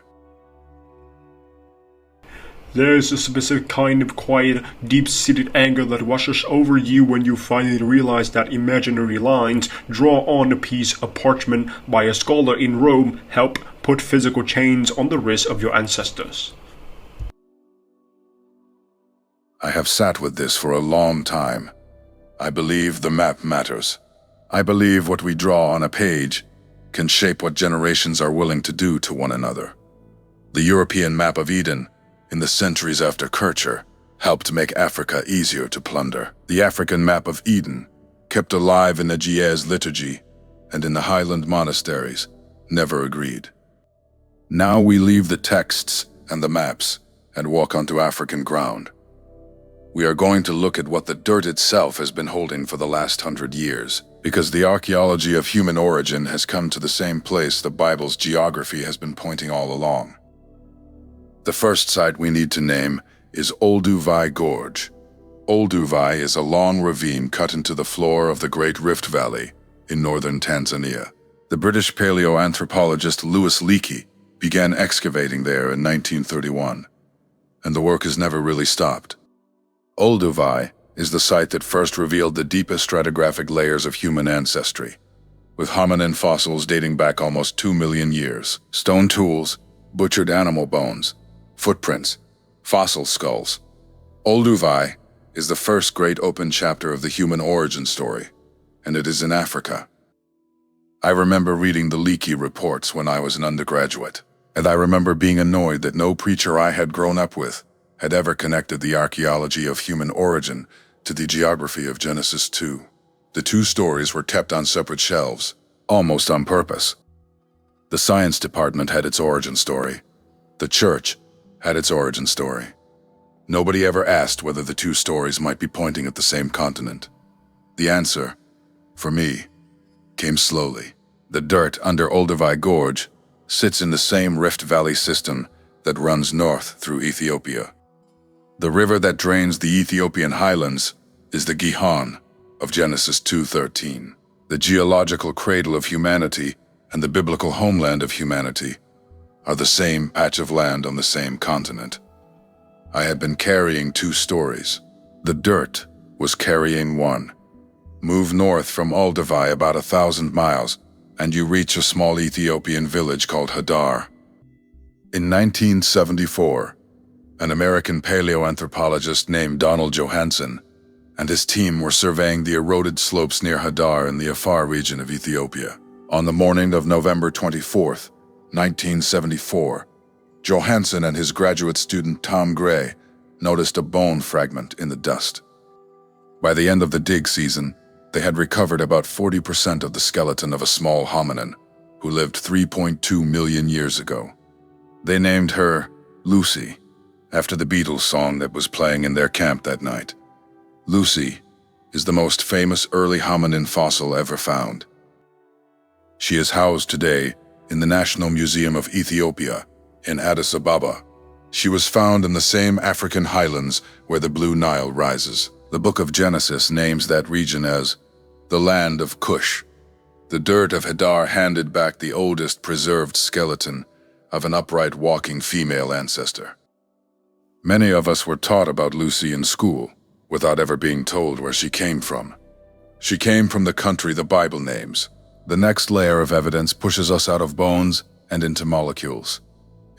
There is a specific kind of quiet, deep-seated anger that washes over you when you finally realize that imaginary lines drawn on a piece of parchment by a scholar in Rome help put physical chains on the wrists of your ancestors. I have sat with this for a long time. I believe the map matters. I believe what we draw on a page can shape what generations are willing to do to one another. The European map of Eden, in the centuries after Kircher, helped make Africa easier to plunder. The African map of Eden, kept alive in the Giez liturgy and in the Highland monasteries, never agreed. Now we leave the texts and the maps and walk onto African ground. We are going to look at what the dirt itself has been holding for the last 100 years, because the archaeology of human origin has come to the same place the Bible's geography has been pointing all along. The first site we need to name is Olduvai Gorge. Olduvai is a long ravine cut into the floor of the Great Rift Valley in northern Tanzania. The British paleoanthropologist Louis Leakey began excavating there in 1931, and the work has never really stopped. Olduvai is the site that first revealed the deepest stratigraphic layers of human ancestry, with hominin fossils dating back almost 2 million years, stone tools, butchered animal bones, footprints, fossil skulls. Olduvai is the first great open chapter of the human origin story, and it is in Africa. I remember reading the Leakey reports when I was an undergraduate, and I remember being annoyed that no preacher I had grown up with had ever connected the archaeology of human origin to the geography of Genesis 2. The two stories were kept on separate shelves, almost on purpose. The science department had its origin story. The church had its origin story. Nobody ever asked whether the two stories might be pointing at the same continent. The answer, for me, came slowly. The dirt under Olduvai Gorge sits in the same Rift Valley system that runs north through Ethiopia. The river that drains the Ethiopian highlands is the Gihon of Genesis 2:13. The geological cradle of humanity and the biblical homeland of humanity are the same patch of land on the same continent. I had been carrying two stories. The dirt was carrying one. Move north from Olduvai about 1,000 miles, and you reach a small Ethiopian village called Hadar. In 1974, an American paleoanthropologist named Donald Johanson and his team were surveying the eroded slopes near Hadar in the Afar region of Ethiopia. On the morning of November 24th, 1974, Johanson and his graduate student Tom Gray noticed a bone fragment in the dust. By the end of the dig season, they had recovered about 40% of the skeleton of a small hominin who lived 3.2 million years ago. They named her Lucy, after the Beatles song that was playing in their camp that night. Lucy is the most famous early hominin fossil ever found. She is housed today in the National Museum of Ethiopia in Addis Ababa. She was found in the same African highlands where the Blue Nile rises. The book of Genesis names that region as the land of Cush. The dirt of Hadar handed back the oldest preserved skeleton of an upright walking female ancestor. Many of us were taught about Lucy in school without ever being told where she came from. She came from the country the Bible names. The next layer of evidence pushes us out of bones and into molecules.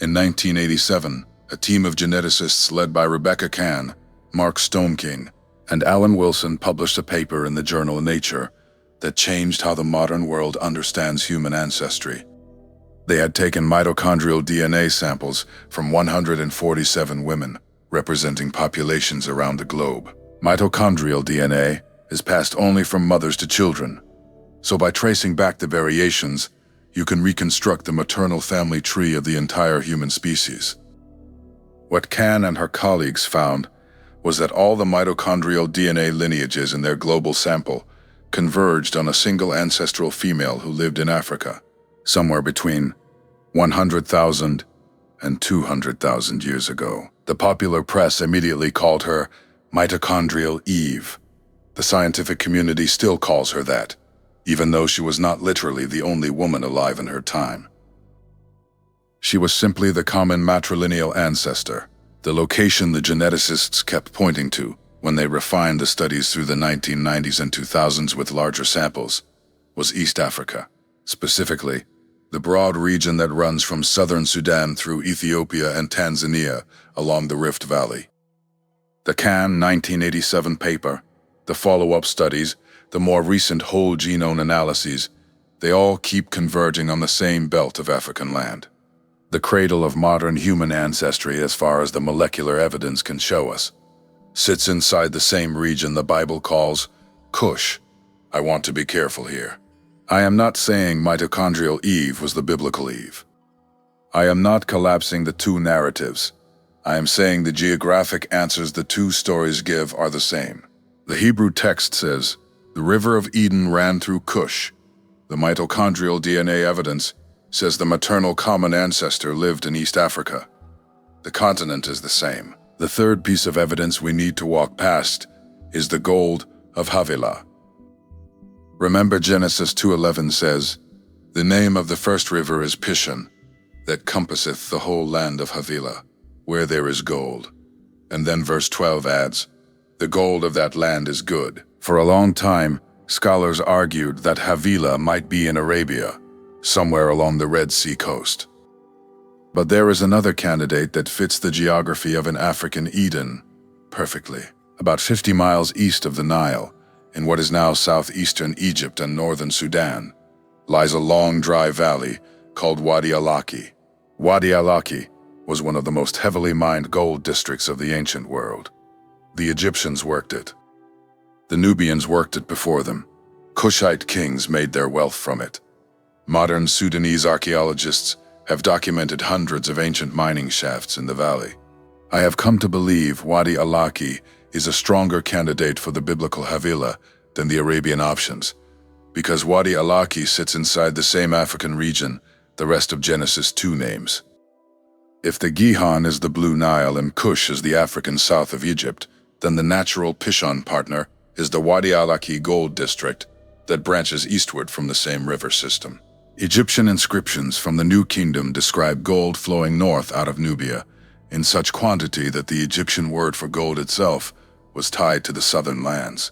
In 1987, a team of geneticists led by Rebecca Cann, Mark Stoneking, and Alan Wilson published a paper in the journal Nature that changed how the modern world understands human ancestry. They had taken mitochondrial DNA samples from 147 women, representing populations around the globe. Mitochondrial DNA is passed only from mothers to children, so by tracing back the variations, you can reconstruct the maternal family tree of the entire human species. What Can and her colleagues found was that all the mitochondrial DNA lineages in their global sample converged on a single ancestral female who lived in Africa, somewhere between 100,000 and 200,000 years ago. The popular press immediately called her Mitochondrial Eve. The scientific community still calls her that, even though she was not literally the only woman alive in her time. She was simply the common matrilineal ancestor, the location the geneticists kept pointing to when they refined the studies through the 1990s and 2000s with larger samples, was East Africa. Specifically, the broad region that runs from southern Sudan through Ethiopia and Tanzania along the Rift Valley. The Can 1987 paper, the follow-up studies, the more recent whole genome analyses, they all keep converging on the same belt of African land. The cradle of modern human ancestry, as far as the molecular evidence can show us, sits inside the same region the Bible calls Cush. I want to be careful here. I am not saying mitochondrial Eve was the biblical Eve. I am not collapsing the two narratives. I am saying the geographic answers the two stories give are the same. The Hebrew text says, "The river of Eden ran through Cush." The mitochondrial DNA evidence says the maternal common ancestor lived in East Africa. The continent is the same. The third piece of evidence we need to walk past is the gold of Havilah. Remember Genesis 2:11 says, "The name of the first river is Pishon, that compasseth the whole land of Havilah, where there is gold." And then verse 12 adds, "The gold of that land is good." For a long time, scholars argued that Havilah might be in Arabia, somewhere along the Red Sea coast. But there is another candidate that fits the geography of an African Eden perfectly. About 50 miles east of the Nile, in what is now southeastern Egypt and northern Sudan, lies a long dry valley called Wadi al-Aki. Wadi al-Aki was one of the most heavily mined gold districts of the ancient world. The Egyptians worked it. The Nubians worked it before them. Kushite kings made their wealth from it. Modern Sudanese archaeologists have documented hundreds of ancient mining shafts in the valley. I have come to believe Wadi al-Aki is a stronger candidate for the biblical Havilah than the Arabian options, because Wadi al-Aki sits inside the same African region the rest of Genesis 2 names. If the Gihon is the Blue Nile and Cush is the African south of Egypt, then the natural Pishon partner is the Wadi al-Aki gold district that branches eastward from the same river system. Egyptian inscriptions from the New Kingdom describe gold flowing north out of Nubia in such quantity that the Egyptian word for gold itself was tied to the southern lands.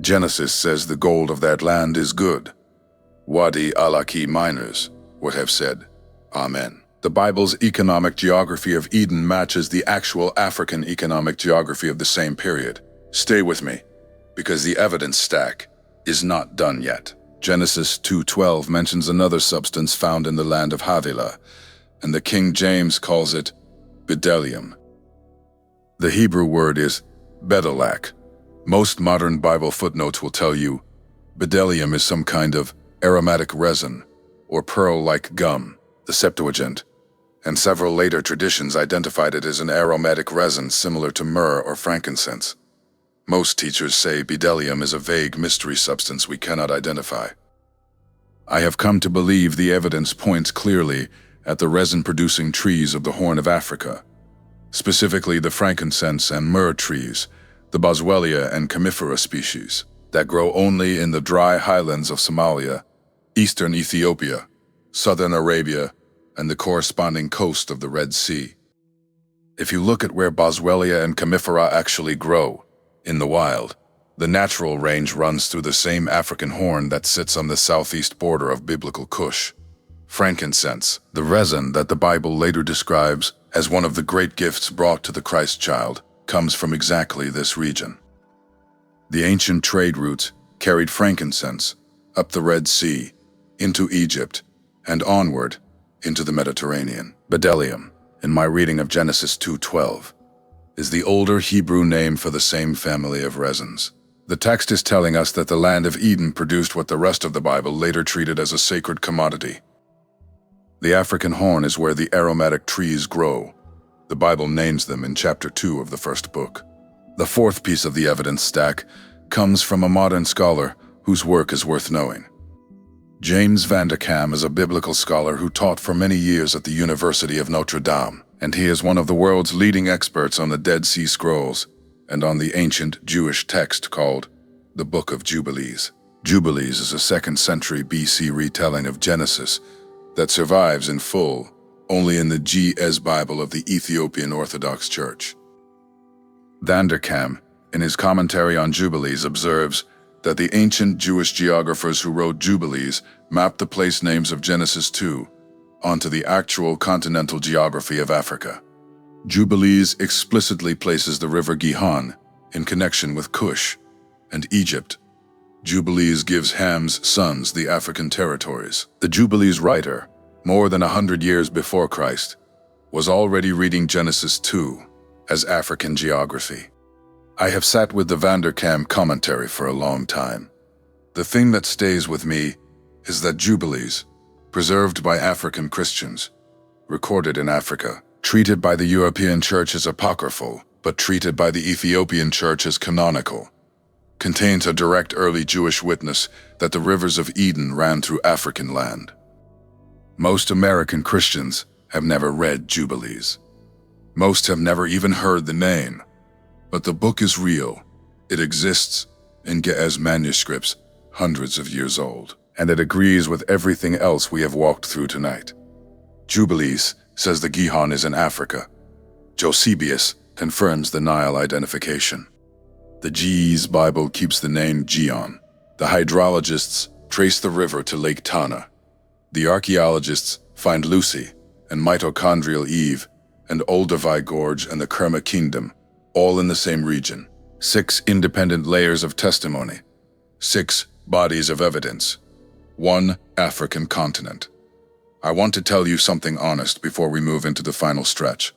Genesis says the gold of that land is good. Wadi al-Aki miners would have said, Amen. The Bible's economic geography of Eden matches the actual African economic geography of the same period. Stay with me, because the evidence stack is not done yet. Genesis 2:12 mentions another substance found in the land of Havilah, and the King James calls it bdellium. The Hebrew word is bedelak. Most modern Bible footnotes will tell you bdellium is some kind of aromatic resin or pearl-like gum. The Septuagint and several later traditions identified it as an aromatic resin similar to myrrh or frankincense. Most teachers say bdellium is a vague mystery substance we cannot identify. I have come to believe the evidence points clearly at the resin-producing trees of the Horn of Africa, specifically the frankincense and myrrh trees, the Boswellia and Commiphora species, that grow only in the dry highlands of Somalia, eastern Ethiopia, southern Arabia, and the corresponding coast of the Red Sea. If you look at where Boswellia and Commiphora actually grow, in the wild, the natural range runs through the same African horn that sits on the southeast border of biblical Cush. Frankincense, the resin that the Bible later describes as one of the great gifts brought to the Christ child, comes from exactly this region. The ancient trade routes carried frankincense up the Red Sea, into Egypt, and onward into the Mediterranean. Bdellium, in my reading of Genesis 2:12, is the older Hebrew name for the same family of resins. The text is telling us that the land of Eden produced what the rest of the Bible later treated as a sacred commodity. The African horn is where the aromatic trees grow. The Bible names them in chapter 2 of the first book. The fourth piece of the evidence stack comes from a modern scholar whose work is worth knowing. James van der Kam is a biblical scholar who taught for many years at the University of Notre Dame, and he is one of the world's leading experts on the Dead Sea Scrolls and on the ancient Jewish text called the Book of Jubilees. Jubilees is a 2nd century BC retelling of Genesis that survives in full only in the GS Bible of the Ethiopian Orthodox Church. Van der Kam, in his commentary on Jubilees, observes that the ancient Jewish geographers who wrote Jubilees mapped the place names of Genesis 2 onto the actual continental geography of Africa. Jubilees explicitly places the river Gihon in connection with Cush and Egypt. Jubilees gives Ham's sons the African territories. The Jubilees writer, more than 100 years before Christ, was already reading Genesis 2 as African geography. I have sat with the Van der Kam commentary for a long time. The thing that stays with me is that Jubilees, preserved by African Christians, recorded in Africa, treated by the European Church as apocryphal, but treated by the Ethiopian Church as canonical, contains a direct early Jewish witness that the rivers of Eden ran through African land. Most American Christians have never read Jubilees. Most have never even heard the name. But the book is real. It exists in Ge'ez manuscripts, hundreds of years old, and it agrees with everything else we have walked through tonight. Jubilees says the Gihon is in Africa. Josebius confirms the Nile identification. The GE's Bible keeps the name Gihon. The hydrologists trace the river to Lake Tana. The archaeologists find Lucy and mitochondrial Eve and Olduvai Gorge and the Kerma Kingdom, all in the same region. 6 independent layers of testimony. 6 bodies of evidence. 1 African continent. I want to tell you something honest before we move into the final stretch.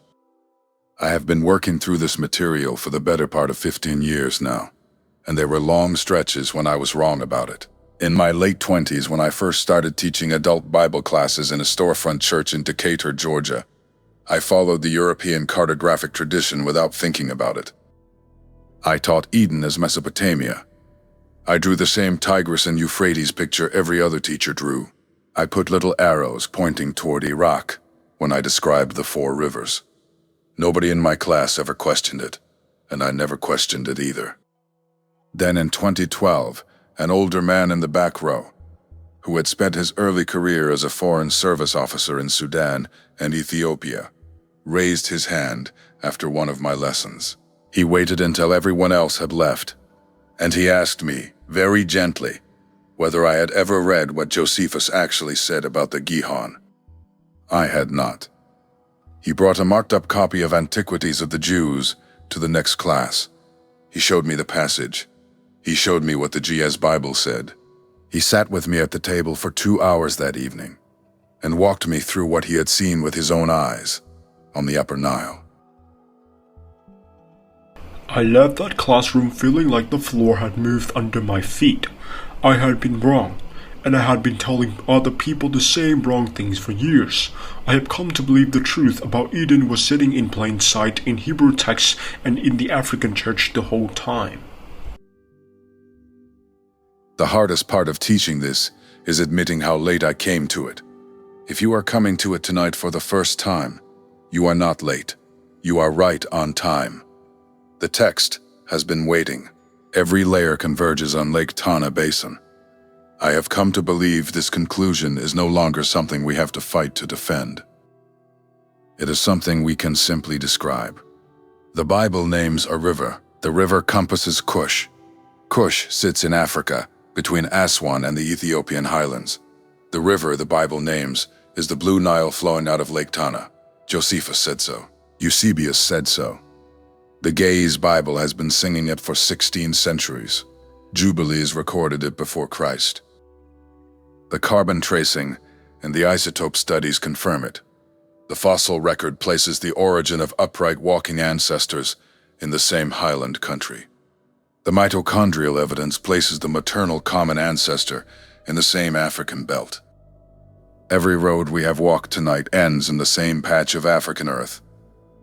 I have been working through this material for the better part of 15 years now, and there were long stretches when I was wrong about it. In my late 20s, when I first started teaching adult Bible classes in a storefront church in Decatur, Georgia, I followed the European cartographic tradition without thinking about it. I taught Eden as Mesopotamia. I drew the same Tigris and Euphrates picture every other teacher drew. I put little arrows pointing toward Iraq when I described the 4 rivers. Nobody in my class ever questioned it, and I never questioned it either. Then in 2012, an older man in the back row, who had spent his early career as a foreign service officer in Sudan and Ethiopia, raised his hand after one of my lessons. He waited until everyone else had left, and he asked me, very gently, whether I had ever read what Josephus actually said about the Gihon. I had not. He brought a marked-up copy of Antiquities of the Jews to the next class. He showed me the passage. He showed me what the GS Bible said. He sat with me at the table for 2 hours that evening and walked me through what he had seen with his own eyes on the Upper Nile. I left that classroom feeling like the floor had moved under my feet. I had been wrong, and I had been telling other people the same wrong things for years. I have come to believe the truth about Eden was sitting in plain sight in Hebrew texts and in the African church the whole time. The hardest part of teaching this is admitting how late I came to it. If you are coming to it tonight for the first time, you are not late. You are right on time. The text has been waiting. Every layer converges on Lake Tana Basin. I have come to believe this conclusion is no longer something we have to fight to defend. It is something we can simply describe. The Bible names a river. The river compasses Cush. Cush sits in Africa, between Aswan and the Ethiopian highlands. The river the Bible names is the Blue Nile flowing out of Lake Tana. Josephus said so. Eusebius said so. The Ge'ez Bible has been singing it for 16 centuries. Jubilees recorded it before Christ. The carbon tracing and the isotope studies confirm it. The fossil record places the origin of upright walking ancestors in the same highland country. The mitochondrial evidence places the maternal common ancestor in the same African belt. Every road we have walked tonight ends in the same patch of African earth.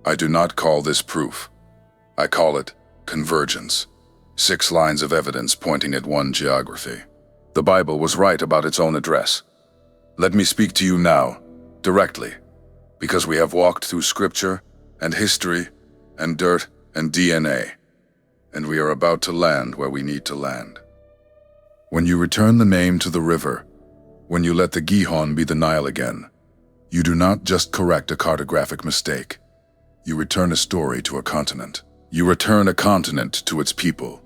I do not call this proof. I call it convergence. 6 lines of evidence pointing at one geography. The Bible was right about its own address. Let me speak to you now, directly, because we have walked through scripture and history and dirt and DNA, and we are about to land where we need to land. When you return the name to the river, when you let the Gihon be the Nile again, you do not just correct a cartographic mistake. You return a story to a continent. You return a continent to its people.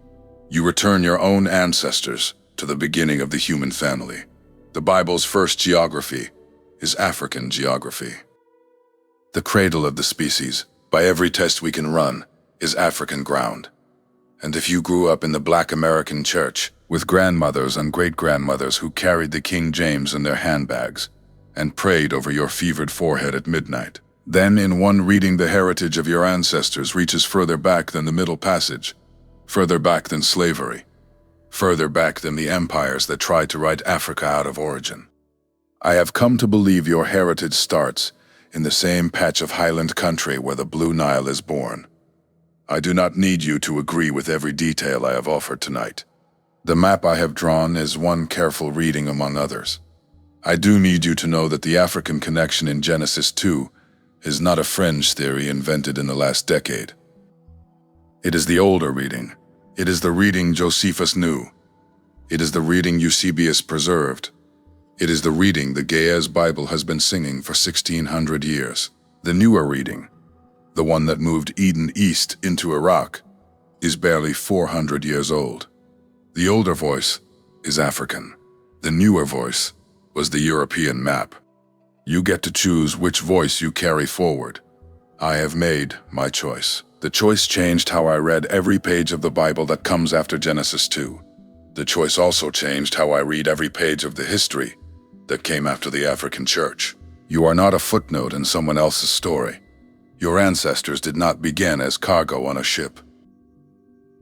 You return your own ancestors to the beginning of the human family. The Bible's first geography is African geography. The cradle of the species, by every test we can run, is African ground. And if you grew up in the Black American church, with grandmothers and great-grandmothers who carried the King James in their handbags and prayed over your fevered forehead at midnight, then in one reading the heritage of your ancestors reaches further back than the Middle Passage, further back than slavery, further back than the empires that tried to write Africa out of origin. I have come to believe your heritage starts in the same patch of highland country where the Blue Nile is born. I do not need you to agree with every detail I have offered tonight. The map I have drawn is one careful reading among others. I do need you to know that the African connection in Genesis 2 is not a fringe theory invented in the last decade. It is the older reading. It is the reading Josephus knew. It is the reading Eusebius preserved. It is the reading the Ge'ez Bible has been singing for 1600 years. The newer reading, the one that moved Eden east into Iraq, is barely 400 years old. The older voice is African. The newer voice was the European map. You get to choose which voice you carry forward. I have made my choice. The choice changed how I read every page of the Bible that comes after Genesis 2. The choice also changed how I read every page of the history that came after the African church. You are not a footnote in someone else's story. Your ancestors did not begin as cargo on a ship.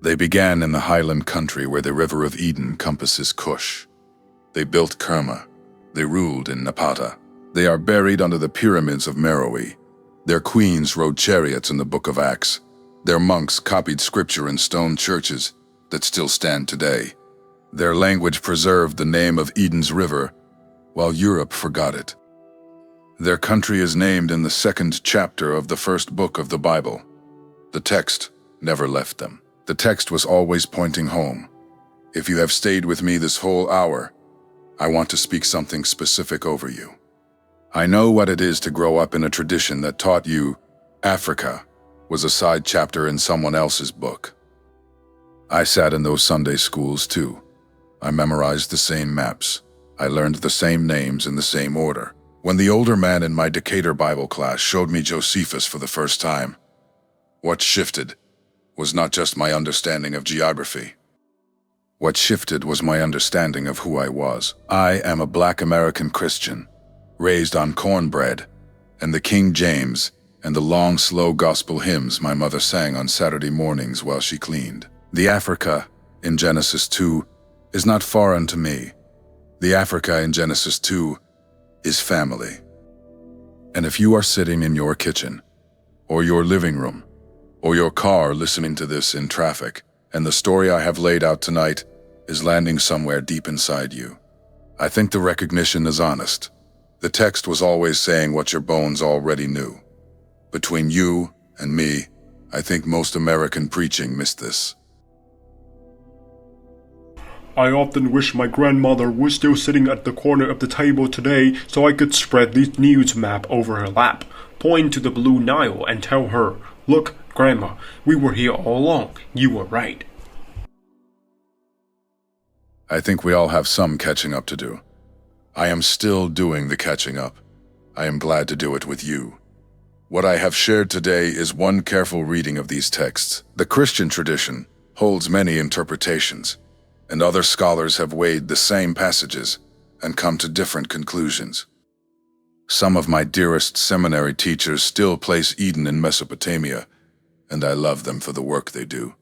They began in the highland country where the river of Eden compasses Cush. They built Kerma. They ruled in Napata. They are buried under the pyramids of Meroe. Their queens rode chariots in the Book of Acts. Their monks copied scripture in stone churches that still stand today. Their language preserved the name of Eden's river, while Europe forgot it. Their country is named in the 2nd chapter of the 1st book of the Bible. The text never left them. The text was always pointing home. If you have stayed with me this whole hour, I want to speak something specific over you. I know what it is to grow up in a tradition that taught you Africa was a side chapter in someone else's book. I sat in those Sunday schools too. I memorized the same maps. I learned the same names in the same order. When the older man in my Decatur Bible class showed me Josephus for the first time, what shifted was not just my understanding of geography. What shifted was my understanding of who I was. I am a Black American Christian, raised on cornbread and the King James and the long, slow gospel hymns my mother sang on Saturday mornings while she cleaned. The Africa in Genesis 2 is not foreign to me. The Africa in Genesis 2 is family. And if you are sitting in your kitchen, or your living room, or your car listening to this in traffic, and the story I have laid out tonight is landing somewhere deep inside you, I think the recognition is honest. The text was always saying what your bones already knew. Between you and me, I think most American preaching missed this. I often wish my grandmother was still sitting at the corner of the table today so I could spread this news map over her lap, point to the Blue Nile and tell her, "Look, Grandma, we were here all along. You were right." I think we all have some catching up to do. I am still doing the catching up. I am glad to do it with you. What I have shared today is one careful reading of these texts. The Christian tradition holds many interpretations, and other scholars have weighed the same passages and come to different conclusions. Some of my dearest seminary teachers still place Eden in Mesopotamia, and I love them for the work they do.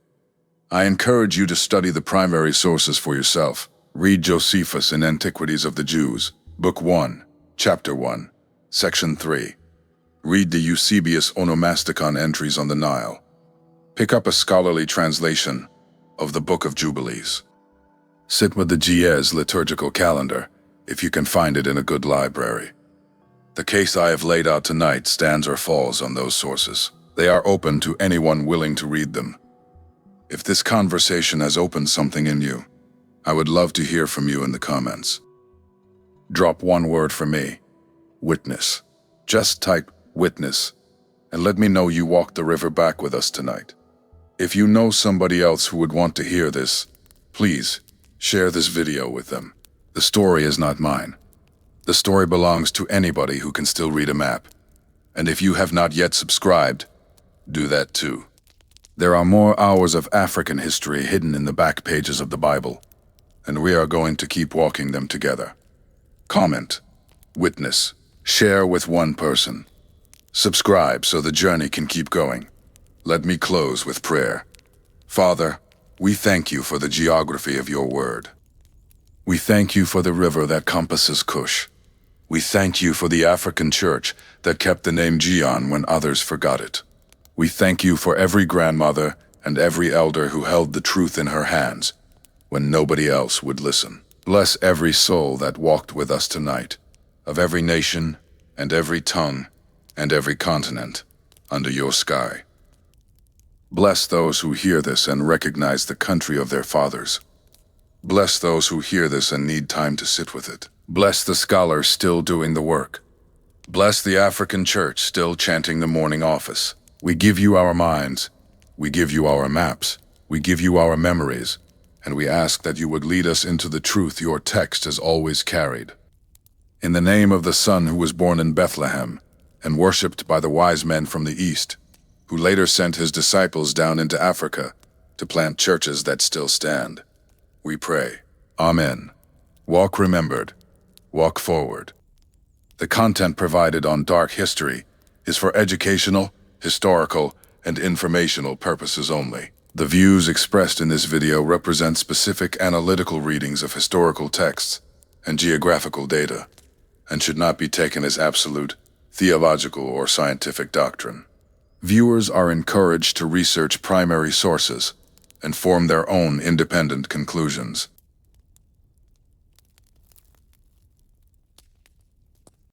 I encourage you to study the primary sources for yourself. Read Josephus in Antiquities of the Jews, Book 1, Chapter 1, Section 3. Read the Eusebius Onomasticon entries on the Nile. Pick up a scholarly translation of the Book of Jubilees. Sit with the Giez liturgical calendar, if you can find it in a good library. The case I have laid out tonight stands or falls on those sources. They are open to anyone willing to read them. If this conversation has opened something in you, I would love to hear from you in the comments. Drop one word for me: witness. Just type witness, and let me know you walked the river back with us tonight. If you know somebody else who would want to hear this, please share this video with them. The story is not mine. The story belongs to anybody who can still read a map. And if you have not yet subscribed, do that too. There are more hours of African history hidden in the back pages of the Bible, and we are going to keep walking them together. Comment, witness, share with one person. Subscribe so the journey can keep going. Let me close with prayer. Father, we thank you for the geography of your word. We thank you for the river that compasses Cush. We thank you for the African church that kept the name Gihon when others forgot it. We thank you for every grandmother and every elder who held the truth in her hands when nobody else would listen. Bless every soul that walked with us tonight, of every nation and every tongue and every continent under your sky. Bless those who hear this and recognize the country of their fathers. Bless those who hear this and need time to sit with it. Bless the scholars still doing the work. Bless the African church still chanting the morning office. We give you our minds, we give you our maps, we give you our memories, and we ask that you would lead us into the truth your text has always carried. In the name of the Son who was born in Bethlehem and worshipped by the wise men from the East, who later sent his disciples down into Africa to plant churches that still stand, we pray. Amen. Walk remembered. Walk forward. The content provided on Dark History is for educational, historical, and informational purposes only. The views expressed in this video represent specific analytical readings of historical texts and geographical data, and should not be taken as absolute, theological, or scientific doctrine. Viewers are encouraged to research primary sources and form their own independent conclusions.